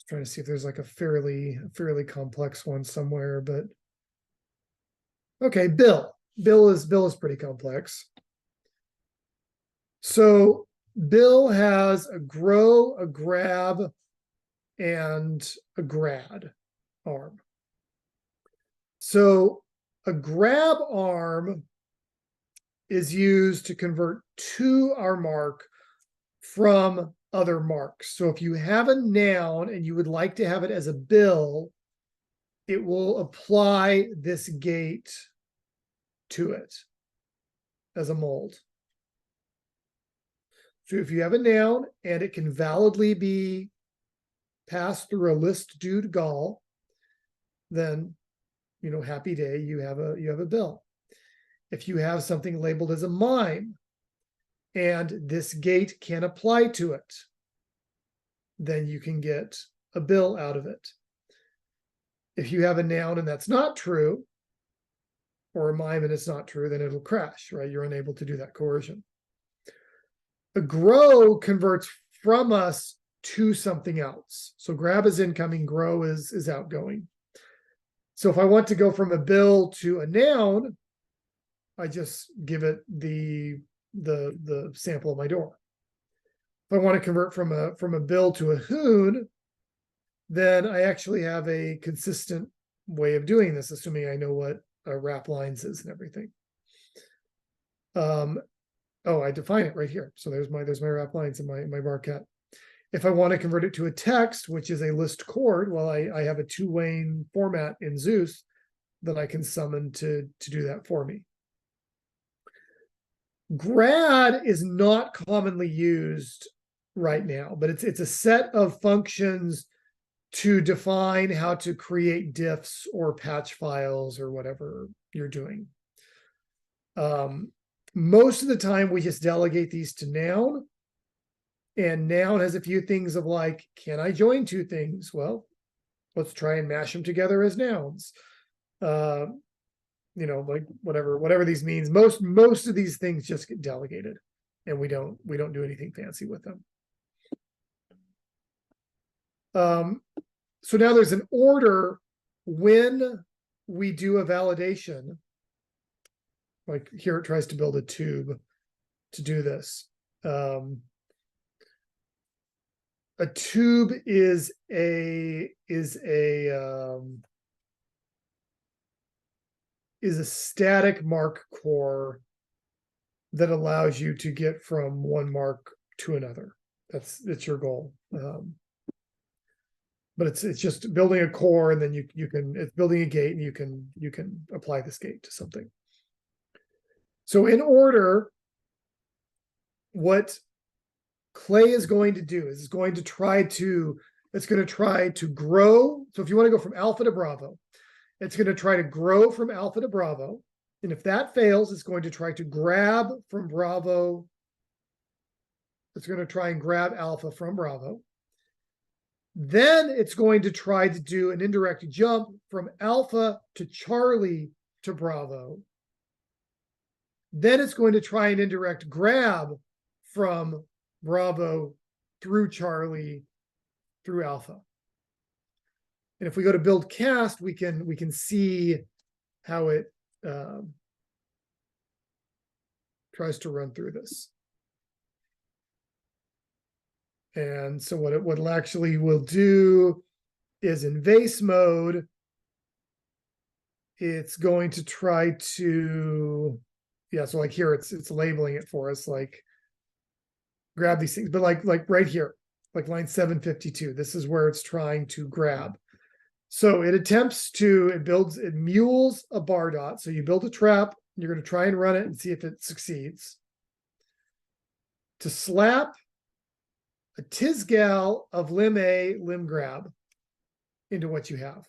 Trying to see if there's like a fairly complex one somewhere, but okay, Bill is pretty complex. So Bill has a grow, a grab, and a grad arm. So a grab arm is used to convert to our mark from other marks. So if you have a noun and you would like to have it as a bill, it will apply this gate to it as a mold. So if you have a noun and it can validly be passed through a list dude gal, then happy day, you have a bill. If you have something labeled as a MIME and this gate can apply to it, then you can get a bill out of it. If you have a noun and that's not true, or a MIME and it's not true, then it'll crash, right? You're unable to do that coercion. A grow converts from us to something else. So grab is incoming, grow is outgoing. So if I want to go from a bill to a noun, I just give it the sample of my door. If I want to convert from a bill to a hoon, then I actually have a consistent way of doing this, assuming I know what a wrap lines is and everything. Oh, I define it right here. So there's my wrap lines and my varcat. If I want to convert it to a text, which is a list chord, well, I have a two-lane format in Zeus that I can summon to do that for me. Grad is not commonly used right now, but it's a set of functions to define how to create diffs or patch files or whatever you're doing. Most of the time we just delegate these to noun, and noun has a few things of like, can I join two things? Well, let's try and mash them together as nouns. Like whatever these means. Most of these things just get delegated, and we don't do anything fancy with them. So now there's an order when we do a validation. Like here it tries to build a tube to do this. A tube is a static mark core that allows you to get from one mark to another. That's your goal. But it's just building a core, and then you can, it's building a gate, and you can apply this gate to something. So in order, what Clay is going to do is it's going to try to grow. So if you want to go from alpha to Bravo, it's going to try to grow from alpha to Bravo. And if that fails, it's going to try to grab from Bravo. It's going to try and grab alpha from Bravo. Then it's going to try to do an indirect jump from alpha to Charlie to Bravo. Then it's going to try an indirect grab from Bravo through Charlie through alpha. And if we go to build cast, we can see how it tries to run through this. And so what it actually will do is in vase mode, it's going to try to, yeah, so like here it's labeling it for us, like grab these things, but like right here, like line 752, this is where it's trying to grab. So it attempts to, it mules a bar dot. So you build a trap, you're going to try and run it and see if it succeeds. To slap a Tisgal of limb A, limb grab into what you have.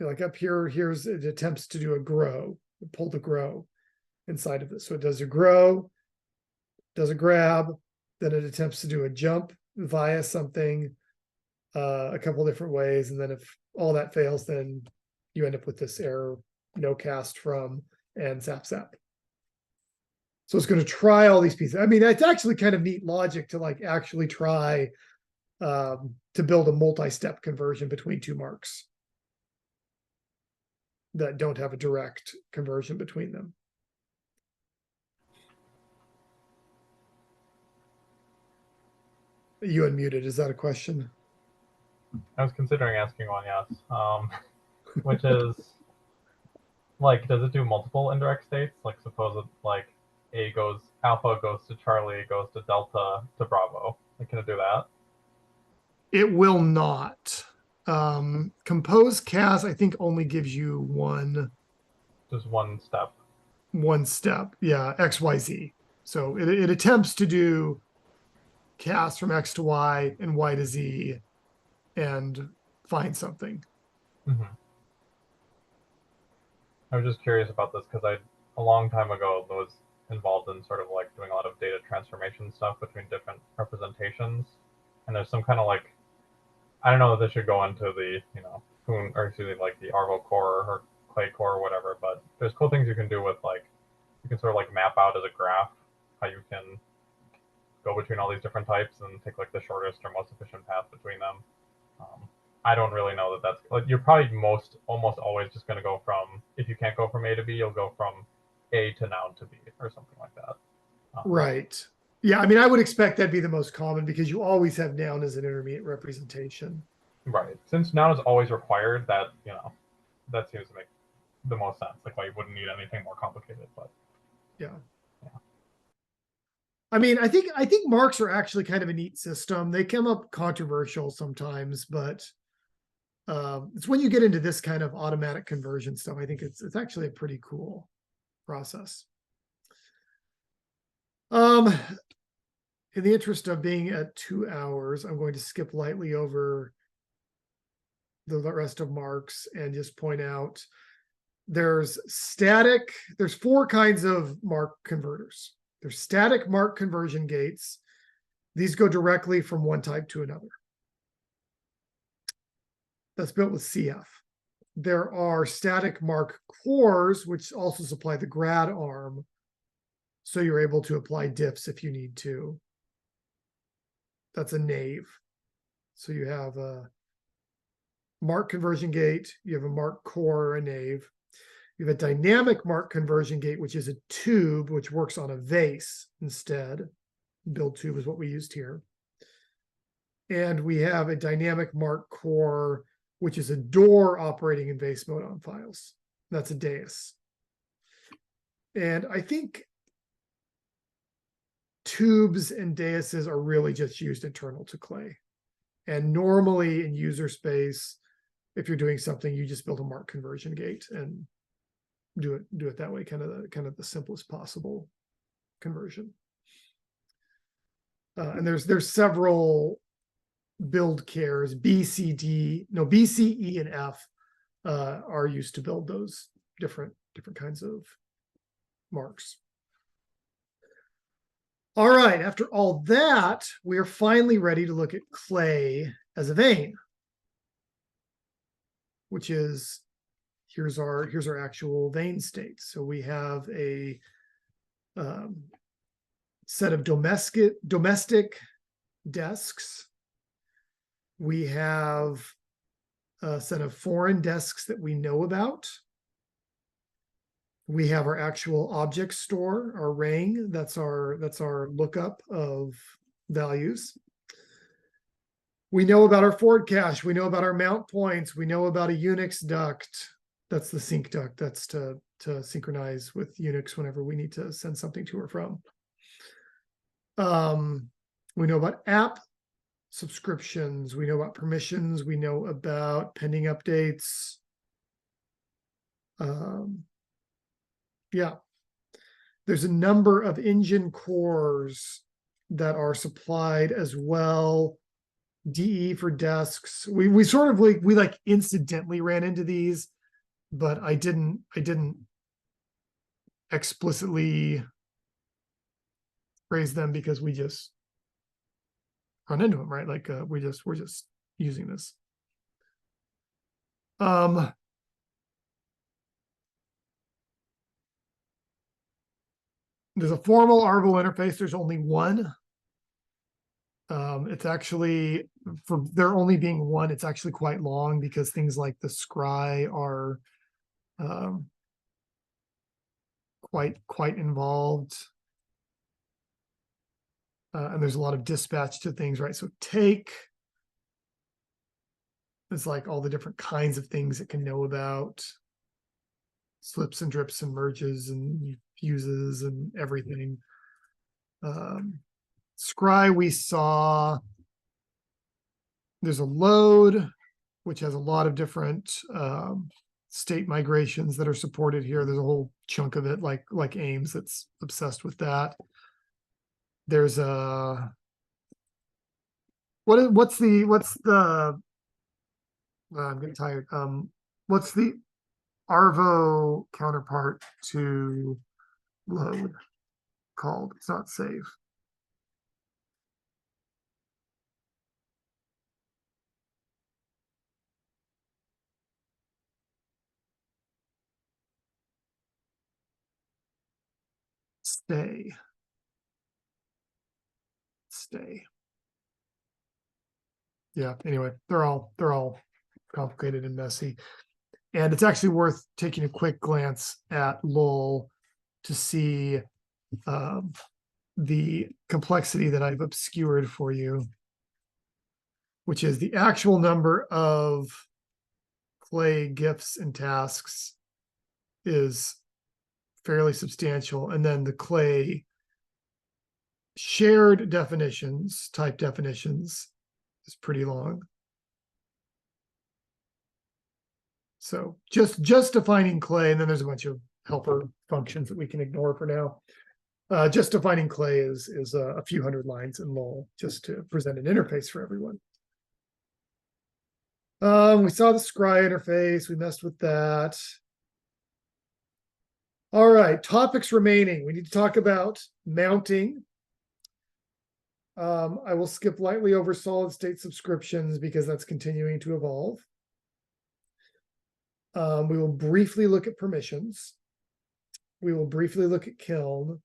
Like up here, it attempts to do a grow, pull the grow inside of this. So it does a grow, does a grab, then it attempts to do a jump via something a couple different ways. And then if all that fails, then you end up with this error, no cast from and zap zap. So it's going to try all these pieces. I mean, it's actually kind of neat logic to like actually try to build a multi-step conversion between two marks that don't have a direct conversion between them. You unmuted. Is that a question? I was considering asking one, yes. Which is, like, does it do multiple indirect states? Like, suppose it, like, alpha goes to Charlie, goes to delta to Bravo. Like, can it do that? It will not. Compose cast, I think, only gives you Just one step. One step. Yeah, XYZ. So it attempts to do cast from X to Y and Y to Z and find something. Mm-hmm. I was just curious about this because a long time ago, was involved in sort of like doing a lot of data transformation stuff between different representations. And there's some kind of like, I don't know if this should go into the, like the Arvo core or Clay core or whatever, but there's cool things you can do with like, you can sort of like map out as a graph how you can go between all these different types and take like the shortest or most efficient path between them. I don't really know that that's like, you're probably almost always just going to go from, if you can't go from A to B, you'll go from A to noun to B or something like that. Right. Yeah, I mean, I would expect that'd be the most common because you always have noun as an intermediate representation. Right. Since noun is always required, that that seems to make the most sense. Like, why you wouldn't need anything more complicated, but yeah. I mean, I think marks are actually kind of a neat system. They come up controversial sometimes, but it's when you get into this kind of automatic conversion stuff, I think it's actually a pretty cool process. In the interest of being at 2 hours, I'm going to skip lightly over the rest of marks and just point out there's 4 kinds of mark converters. There's static mark conversion gates. These go directly from one type to another. That's built with CF. There are static mark cores, which also supply the grad arm. So you're able to apply diffs if you need to. That's a nave. So you have a mark conversion gate, you have a mark core, a nave. We have a dynamic mark conversion gate, which is a tube, which works on a vase instead. Build tube is what we used here. And we have a dynamic mark core, which is a door operating in vase mode on files. That's a dais. And I think tubes and daises are really just used internal to Clay. And normally in user space, if you're doing something, you just build a mark conversion gate and do it that way, kind of the simplest possible conversion. And there's several build cares. B, C, D, no, B, C, E, and F are used to build those different kinds of marks. All right, after all that, we are finally ready to look at Clay as a vein, which is, here's our actual vein state. So we have a set of domestic desks. We have a set of foreign desks that we know about. We have our actual object store, our ring. That's our lookup of values. We know about our forward cache. We know about our mount points. We know about a Unix duct. That's the sync duct. That's to synchronize with Unix whenever we need to send something to or from. We know about app subscriptions. We know about permissions. We know about pending updates. Yeah, there's a number of engine cores that are supplied as well. DE for desks. We sort of like incidentally ran into these, but I didn't explicitly raise them because we just run into them, right? Like we're just using this. There's a formal Arvo interface. There's only one. It's actually, for there only being one, it's actually quite long because things like the scry are quite involved. And there's a lot of dispatch to things, right? So take is like all the different kinds of things it can know about. Slips and drips and merges and fuses and everything. Scry, we saw there's a load, which has a lot of different state migrations that are supported here. There's a whole chunk of it, like AIMS, that's obsessed with that. There's a what's the I'm getting tired. What's the Arvo counterpart to load called? It's not save. Stay. Yeah, anyway, they're all complicated and messy. And it's actually worth taking a quick glance at LOL to see the complexity that I've obscured for you, which is the actual number of Clay gifts and tasks is fairly substantial. And then the Clay shared definitions, type definitions, is pretty long. So just defining Clay, and then there's a bunch of helper functions that we can ignore for now. Just defining Clay is a few hundred lines in LOL, just to present an interface for everyone. We saw the scry interface. We messed with that. All right, topics remaining. We need to talk about mounting. I will skip lightly over solid state subscriptions because that's continuing to evolve. We will briefly look at permissions. We will briefly look at Kiln.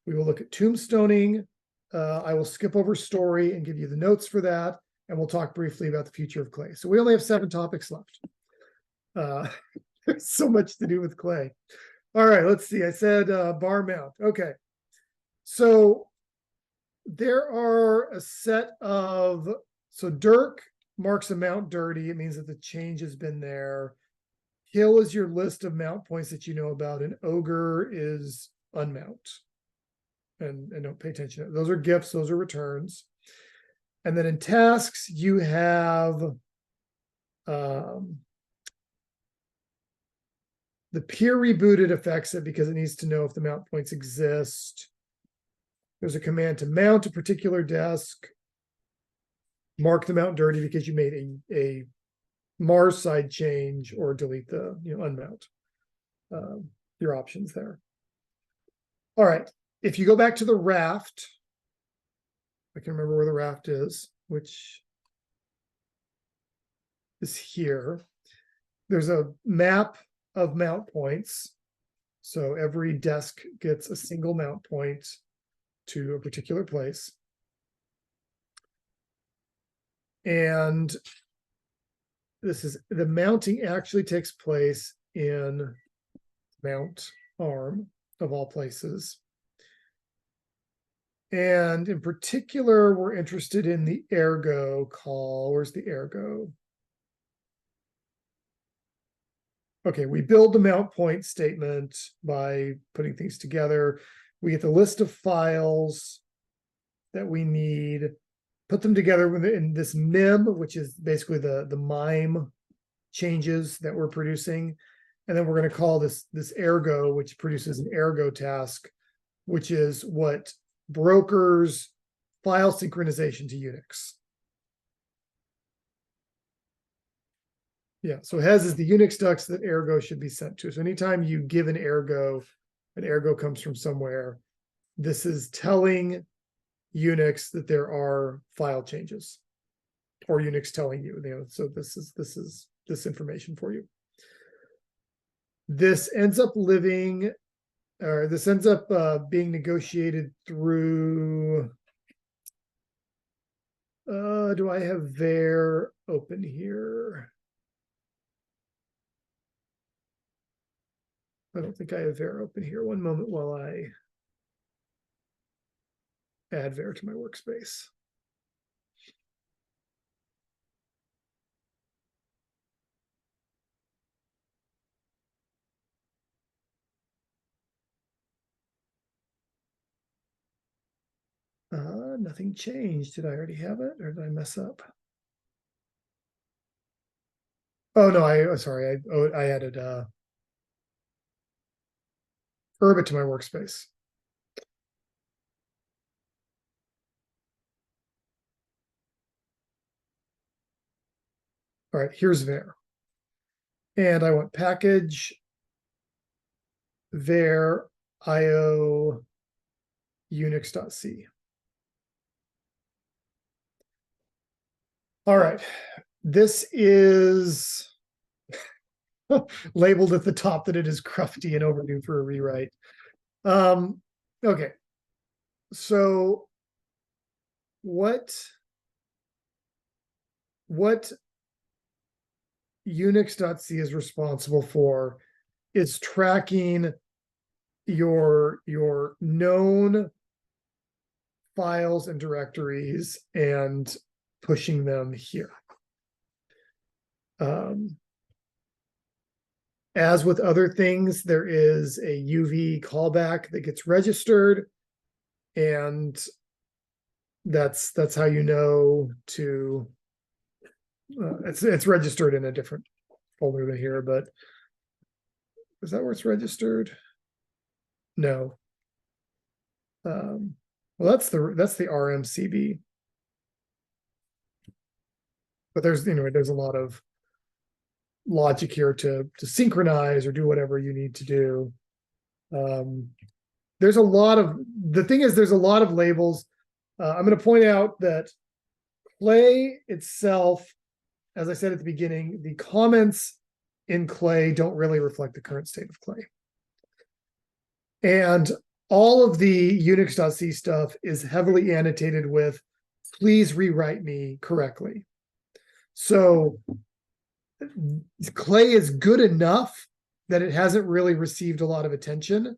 We will look at tombstoning. I will skip over story and give you the notes for that. And we'll talk briefly about the future of Clay. So we only have 7 topics left. There's so much to do with clay. All right, let's see. I said bar mount. Okay. So there are a set of, so Dirk marks a mount dirty. It means that the change has been there. Hill is your list of mount points that you know about, and Ogre is unmount. And don't pay attention. Those are gifts, those are returns. And then in tasks, you have the peer rebooted affects it because it needs to know if the mount points exist. There's a command to mount a particular desk. Mark the mount dirty because you made a Mars side change, or delete the unmount. Your options there. All right. If you go back to the raft, I can remember where the raft is, which is here. There's a map of mount points. So every desk gets a single mount point to a particular place. And this is, the mounting actually takes place in mount arm of all places. And in particular, we're interested in the ergo call. Where's the ergo? Okay, we build the mount point statement by putting things together. We get the list of files that we need, put them together in this mem, which is basically the MIME changes that we're producing. And then we're going to call this ergo, which produces an ergo task, which is what brokers file synchronization to Unix. Yeah, so Hez is the Unix ducts that ergo should be sent to. So anytime you give an ergo comes from somewhere, this is telling Unix that there are file changes, or Unix telling you, so this is this information for you. This ends up living, or this ends up being negotiated through, do I have var open here? I don't think I have var open here. One moment while I add var to my workspace. Nothing changed. Did I already have it, or did I mess up? Oh no, sorry. I added Urbit to my workspace. All right, here's var. And I want package var io unix.c. All right, this is labeled at the top that it is crufty and overdue for a rewrite. Okay, so what Unix.c is responsible for is tracking your known files and directories and pushing them here. As with other things, there is a UV callback that gets registered, and that's how you know to. It's registered in a different folder than here, but is that where it's registered? No. Well, that's the RMCB. But there's there's a lot of logic here to synchronize or do whatever you need to do. There's a lot of, the thing is, there's a lot of labels. I'm going to point out that Clay itself, as I said at the beginning, the comments in Clay don't really reflect the current state of Clay. And all of the Unix.c stuff is heavily annotated with, please rewrite me correctly. So Clay is good enough that it hasn't really received a lot of attention.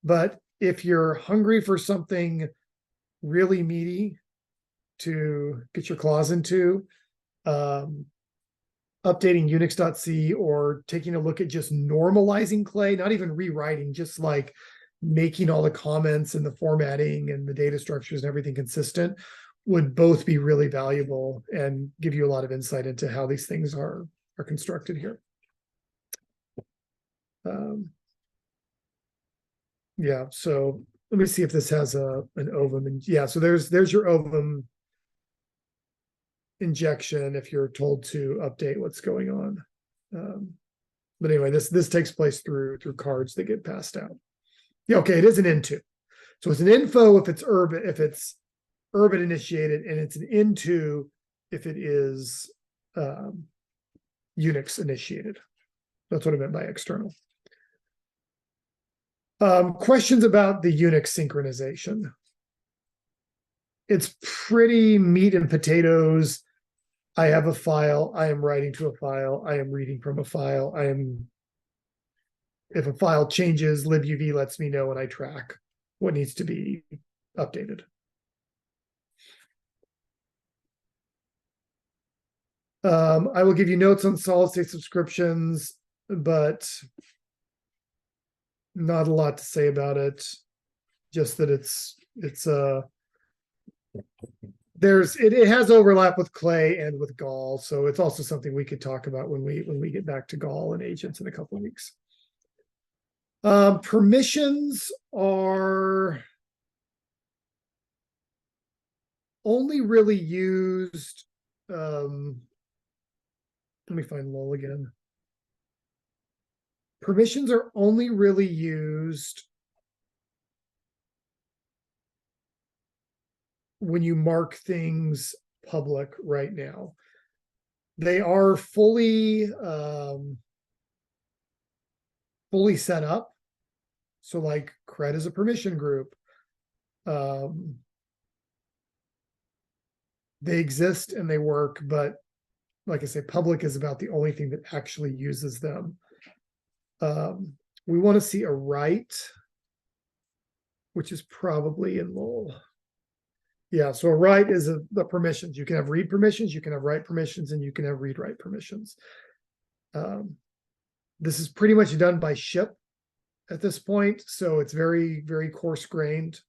But if you're hungry for something really meaty to get your claws into, updating Unix.c or taking a look at just normalizing Clay, not even rewriting, just like making all the comments and the formatting and the data structures and everything consistent, would both be really valuable and give you a lot of insight into how these things are constructed here. Yeah, so let me see if this has an ovum. And yeah, so there's your ovum injection if you're told to update what's going on. But anyway, this takes place through cards that get passed out. Yeah, okay, it is an into. So it's an info if it's Urbit initiated, and it's an into if it is Unix initiated. That's what I meant by external. Questions about the Unix synchronization. It's pretty meat and potatoes. I have a file. I am writing to a file. I am reading from a file. If a file changes, libuv lets me know and I track what needs to be updated. I will give you notes on solid state subscriptions, but not a lot to say about it. Just that it has overlap with Clay and with Gall, so it's also something we could talk about when we get back to Gall and agents in a couple of weeks. Permissions are only really used. Let me find lol again. Permissions are only really used when you mark things public right now. They are fully set up. So like cred is a permission group. They exist and they work, but like I say, public is about the only thing that actually uses them. We want to see a write, which is probably in lol. Yeah, so a write is the permissions. You can have read permissions, you can have write permissions, and you can have read-write permissions. This is pretty much done by ship at this point, so it's very, very coarse-grained.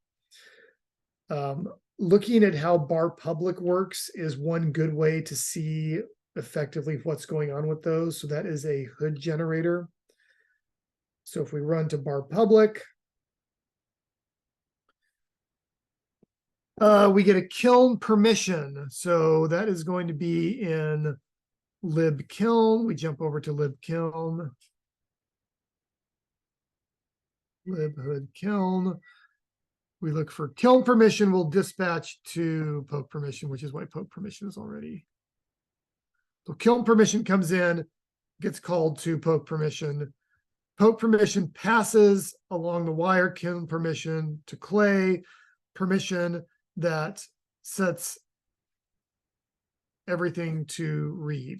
Looking at how bar public works is one good way to see effectively what's going on with those. So that is a hood generator. So if we run to bar public, we get a kiln permission. So that is going to be in libkiln. We jump over to libkiln. Libhood kiln. We look for kiln permission. We'll dispatch to poke permission, which is why poke permission is already. So kiln permission comes in, gets called to poke permission. Poke permission passes along the wire kiln permission to Clay permission that sets everything to read.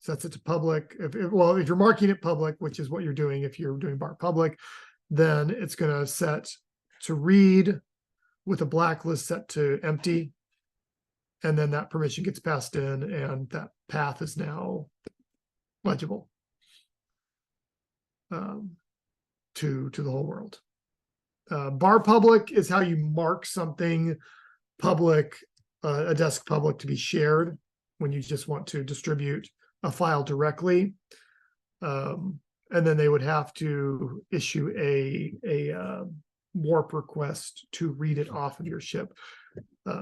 Sets it to public. If you're marking it public, which is what you're doing if you're doing bar public, then it's going to set to read with a blacklist set to empty. And then that permission gets passed in and that path is now legible to the whole world. Bar public is how you mark something public, a desk public to be shared when you just want to distribute a file directly. And then they would have to issue a warp request to read it off of your ship.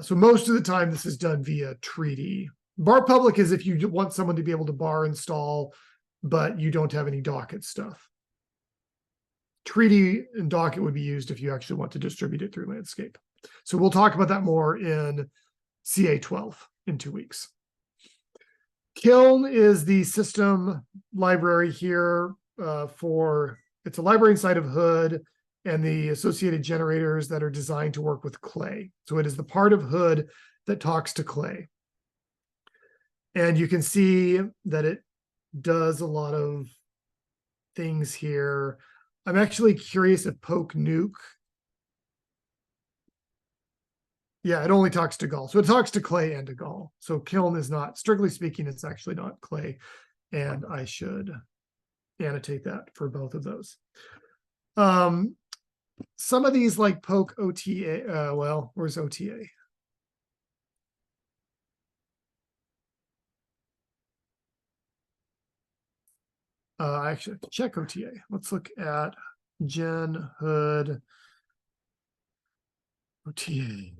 So most of the time this is done via treaty. Bar public is if you want someone to be able to bar install, but you don't have any docket stuff. Treaty and docket would be used if you actually want to distribute it through landscape. So we'll talk about that more in CA12 in 2 weeks. Kiln is the system library here it's a library inside of Hood and the associated generators that are designed to work with Clay. So it is the part of Hood that talks to Clay. And you can see that it does a lot of things here. I'm actually curious if poke nuke. Yeah, it only talks to Gall. So it talks to Clay and to Gall. So Kiln is not, strictly speaking, it's actually not Clay. And I should annotate that for both of those. Some of these like poke OTA, well, where's OTA? I actually have to check OTA. Let's look at Gen Hood OTA.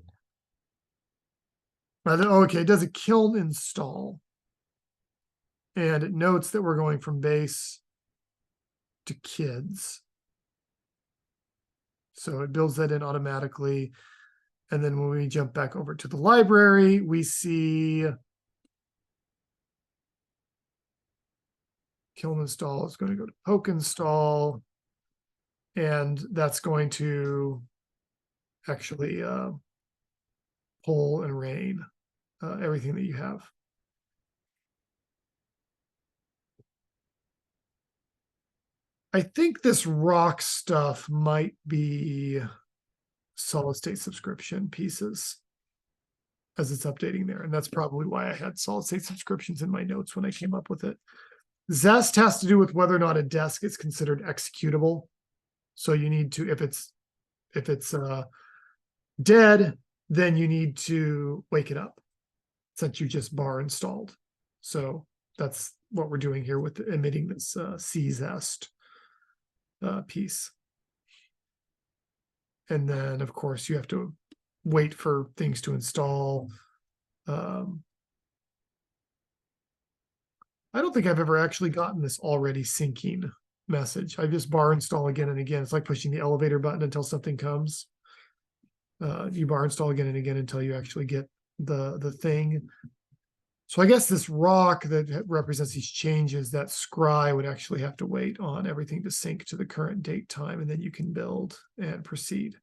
Okay, it does a Kiln install. And it notes that we're going from base to kids. So it builds that in automatically. And then when we jump back over to the library, we see Kiln install is going to go to poke install. And that's going to actually pull and rain everything that you have. I think this rock stuff might be solid state subscription pieces as it's updating there. And that's probably why I had solid state subscriptions in my notes when I came up with it. Zest has to do with whether or not a desk is considered executable. So you need to, if it's dead, then you need to wake it up since you just bar installed. So that's what we're doing here with emitting this czest piece. And then, of course, you have to wait for things to install. I don't think I've ever actually gotten this already syncing message. I just bar install again and again. It's like pushing the elevator button until something comes. You bar install again and again until you actually get the thing. So I guess this rock that represents these changes, that scry would actually have to wait on everything to sync to the current date time, and then you can build and proceed.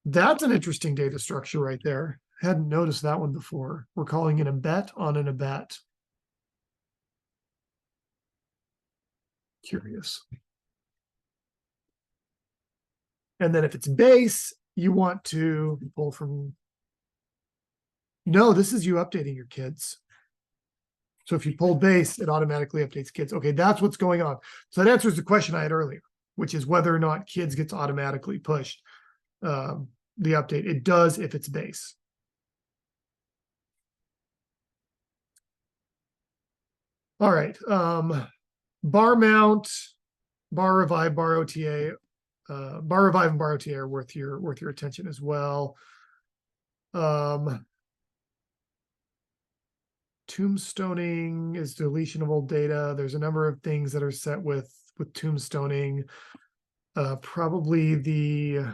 That's an interesting data structure right there. Hadn't noticed that one before. We're calling it a bet on an abet. Curious. And then if it's base, you want to pull from. No, this is you updating your kids. So if you pull base, it automatically updates kids. Okay, that's what's going on. So that answers the question I had earlier, which is whether or not kids gets automatically pushed. The update, it does if it's base. All right, bar mount, bar revive, bar OTA, bar revive and bar OTA are worth your attention as well. Tombstoning is deletion of old data. There's a number of things that are set with tombstoning. Probably the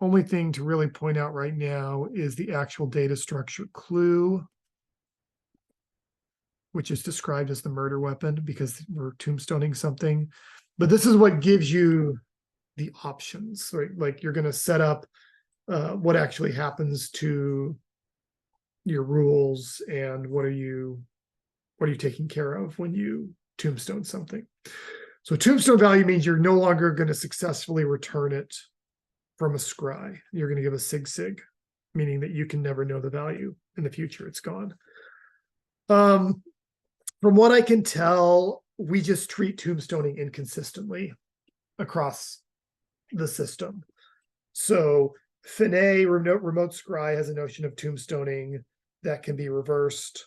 only thing to really point out right now is the actual data structure clue, which is described as the murder weapon because we're tombstoning something. But this is what gives you the options, right? Like you're going to set up what actually happens to your rules and what are you taking care of when you tombstone something. So tombstone value means you're no longer going to successfully return it from a scry. You're going to give a sig, meaning that you can never know the value in the future. It's gone. From what I can tell, we just treat tombstoning inconsistently across the system. So Finet remote scry has a notion of tombstoning that can be reversed.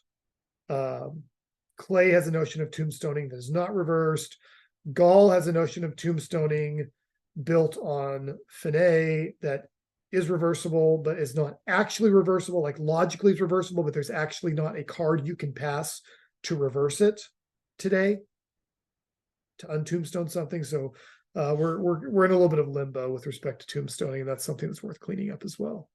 Clay has a notion of tombstoning that is not reversed. Gall has a notion of tombstoning built on Finet that is reversible, but is not actually reversible. Like logically it's reversible, but there's actually not a card you can pass to reverse it today to untombstone something. So we're in a little bit of limbo with respect to tombstoning, and that's something that's worth cleaning up as well.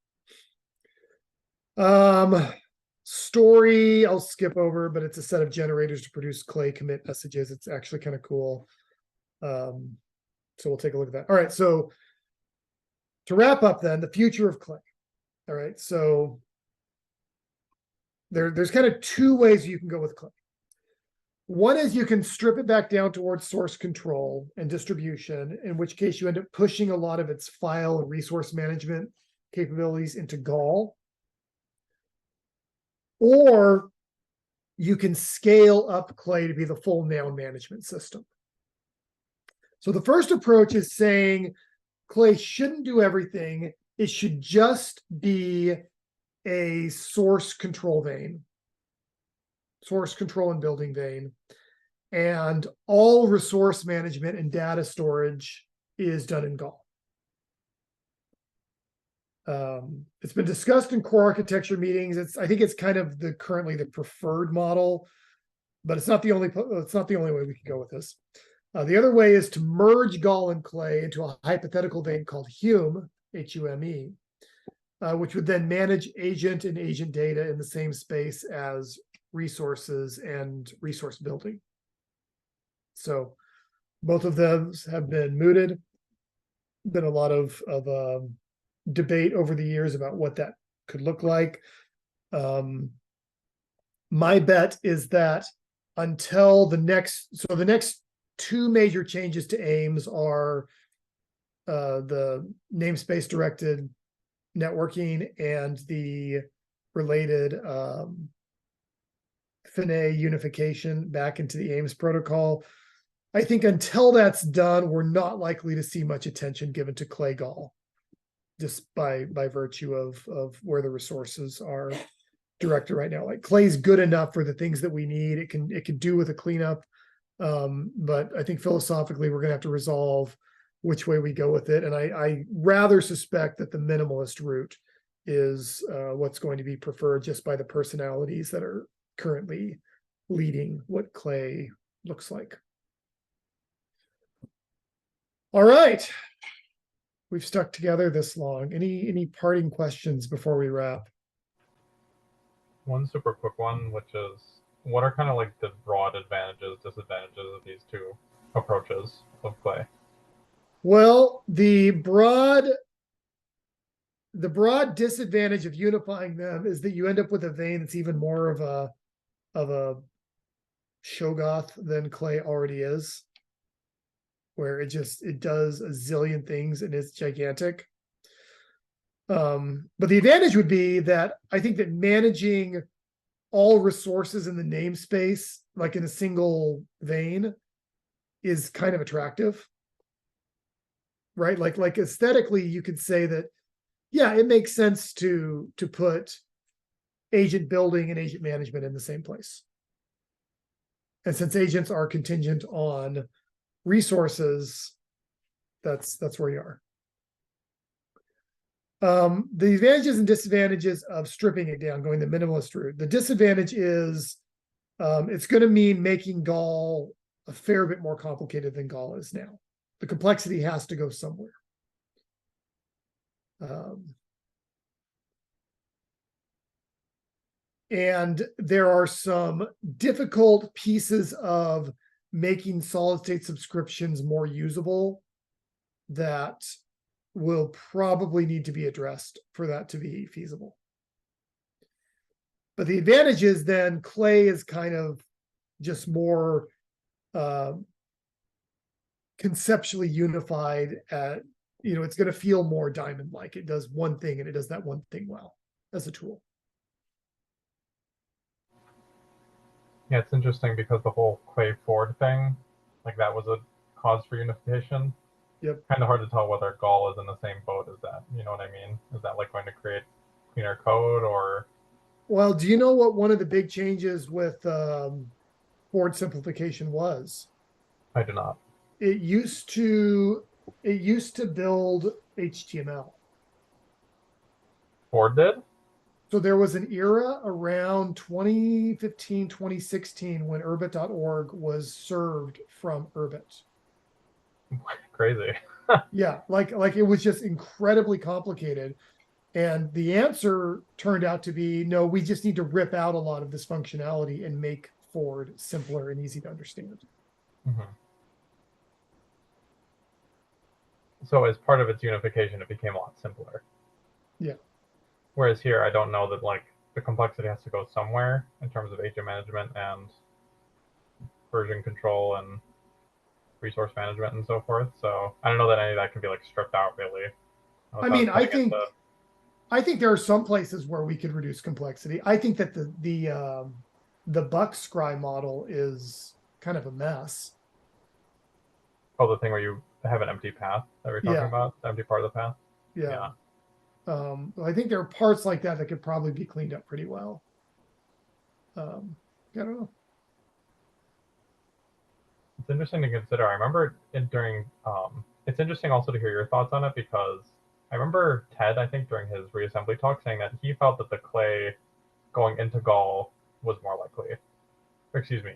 Story I'll skip over, but it's a set of generators to produce Clay commit messages. It's actually kind of cool. So we'll take a look at that. All right, so to wrap up then, the future of Clay. All right, so there's kind of two ways you can go with clay. One is you can strip it back down towards source control and distribution, in which case you end up pushing a lot of its file and resource management capabilities into Gall. Or you can scale up clay to be the full noun management system. So the first approach is saying clay shouldn't do everything. It should just be a source control vein, source control and building vein. And all resource management and data storage is done in Gall. It's been discussed in core architecture meetings. I think it's kind of currently the preferred model, but it's not the only way we can go with this. The other way is to merge Gall and clay into a hypothetical vein called Hume, Hume, which would then manage agent and agent data in the same space as resources and resource building. So both of those have been mooted. Been a lot of debate over the years about what that could look like. My bet is that until the next two major changes to AIMS are the namespace directed networking and the related FINA unification back into the AIMS protocol. I think until that's done, we're not likely to see much attention given to clay Gall, just by virtue of where the resources are directed right now. Like clay's good enough for the things that we need. It can do with a cleanup. But I think philosophically we're gonna have to resolve which way we go with it. And I rather suspect that the minimalist route is what's going to be preferred just by the personalities that are currently leading what clay looks like. All right. We've stuck together this long. Any parting questions before we wrap? One super quick one, which is, what are kind of like the broad advantages, disadvantages of these two approaches of clay? Well, the broad disadvantage of unifying them is that you end up with a vein that's even more of a Shoggoth than clay already is, where it does a zillion things and is gigantic. But the advantage would be that I think that managing all resources in the namespace, like in a single vein, is kind of attractive, right? Like aesthetically, you could say that, yeah, it makes sense to put agent building and agent management in the same place. And since agents are contingent on resources, that's where you are. The advantages and disadvantages of stripping it down, going the minimalist route. The disadvantage is it's going to mean making Gall a fair bit more complicated than Gall is now. The complexity has to go somewhere. And there are some difficult pieces of making solid state subscriptions more usable that will probably need to be addressed for that to be feasible. But the advantage is then clay is kind of just more conceptually unified at, it's going to feel more diamond-like. It does one thing and it does that one thing well as a tool. Yeah, it's interesting because the whole clay Ford thing, like that was a cause for unification. Yep. Kind of hard to tell whether Gall is in the same boat as that. You know what I mean? Is that like going to create cleaner code or? Well, do you know what one of the big changes with Ford simplification was? I do not. It used to build HTML. Ford did? So there was an era around 2015, 2016 when Urbit.org was served from Urbit. Crazy. Yeah, like it was just incredibly complicated. And the answer turned out to be, no, we just need to rip out a lot of this functionality and make Ford simpler and easy to understand. Mm-hmm. So as part of its unification, it became a lot simpler. Yeah. Whereas here, I don't know that like the complexity has to go somewhere in terms of agent management and version control and resource management and so forth. So I don't know that any of that can be like stripped out really. I mean, I Putting it think I think there are some places where we could reduce complexity. I think that the buck scry model is kind of a mess. the thing where you have an empty path that we're talking Yeah. about, the empty part of the path. Yeah. I think there are parts like that that could probably be cleaned up pretty well. I don't know. It's interesting to consider. I remember during it's interesting also to hear your thoughts on it, because I remember Ted, I think during his reassembly talk, saying that he felt that the clay going into Gaul was more likely. Or, excuse me.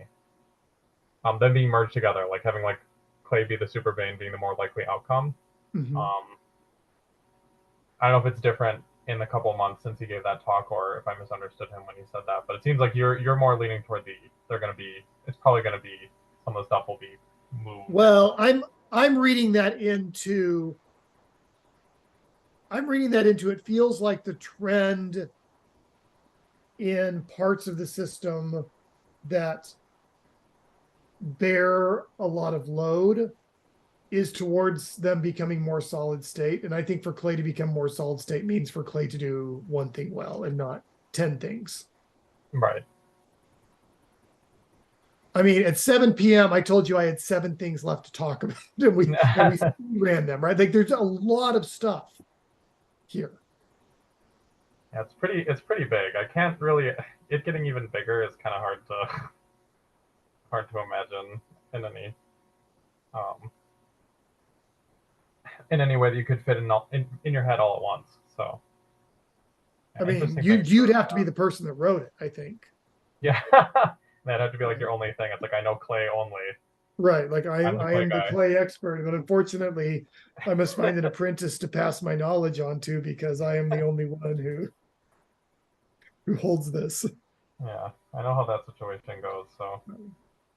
Them being merged together, like having like clay be the super vein being the more likely outcome. Mhm. I don't know if it's different in the couple months since he gave that talk, or if I misunderstood him when he said that. But it seems like you're more leaning toward it's probably gonna be some of the stuff will be moved. Well, I'm reading that into it feels like the trend in parts of the system that bear a lot of load is towards them becoming more solid state. And I think for clay to become more solid state means for clay to do one thing well and not 10 things. Right. I mean, at 7 p.m., I told you I had 7 things left to talk about, and we ran them, right? Like there's a lot of stuff here. Yeah, it's pretty big. I can't really it getting even bigger is kind of hard to imagine in any way that you could fit in your head all at once. So I mean, interesting you'd things have to be the person that wrote it, I think. Yeah. That'd have to be like your only thing. It's like I know clay only. Right. Like I'm the I clay am the guy. clay expert, but unfortunately, I must find an apprentice to pass my knowledge on to because I am the only one who holds this. Yeah, I know how that situation goes. So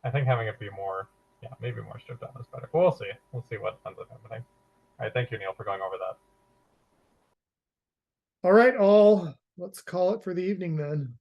I think having it be more, yeah, maybe more stripped down is better. But we'll see. We'll see what ends up happening. All right, thank you, Neil, for going over that. All right, all. Let's call it for the evening then.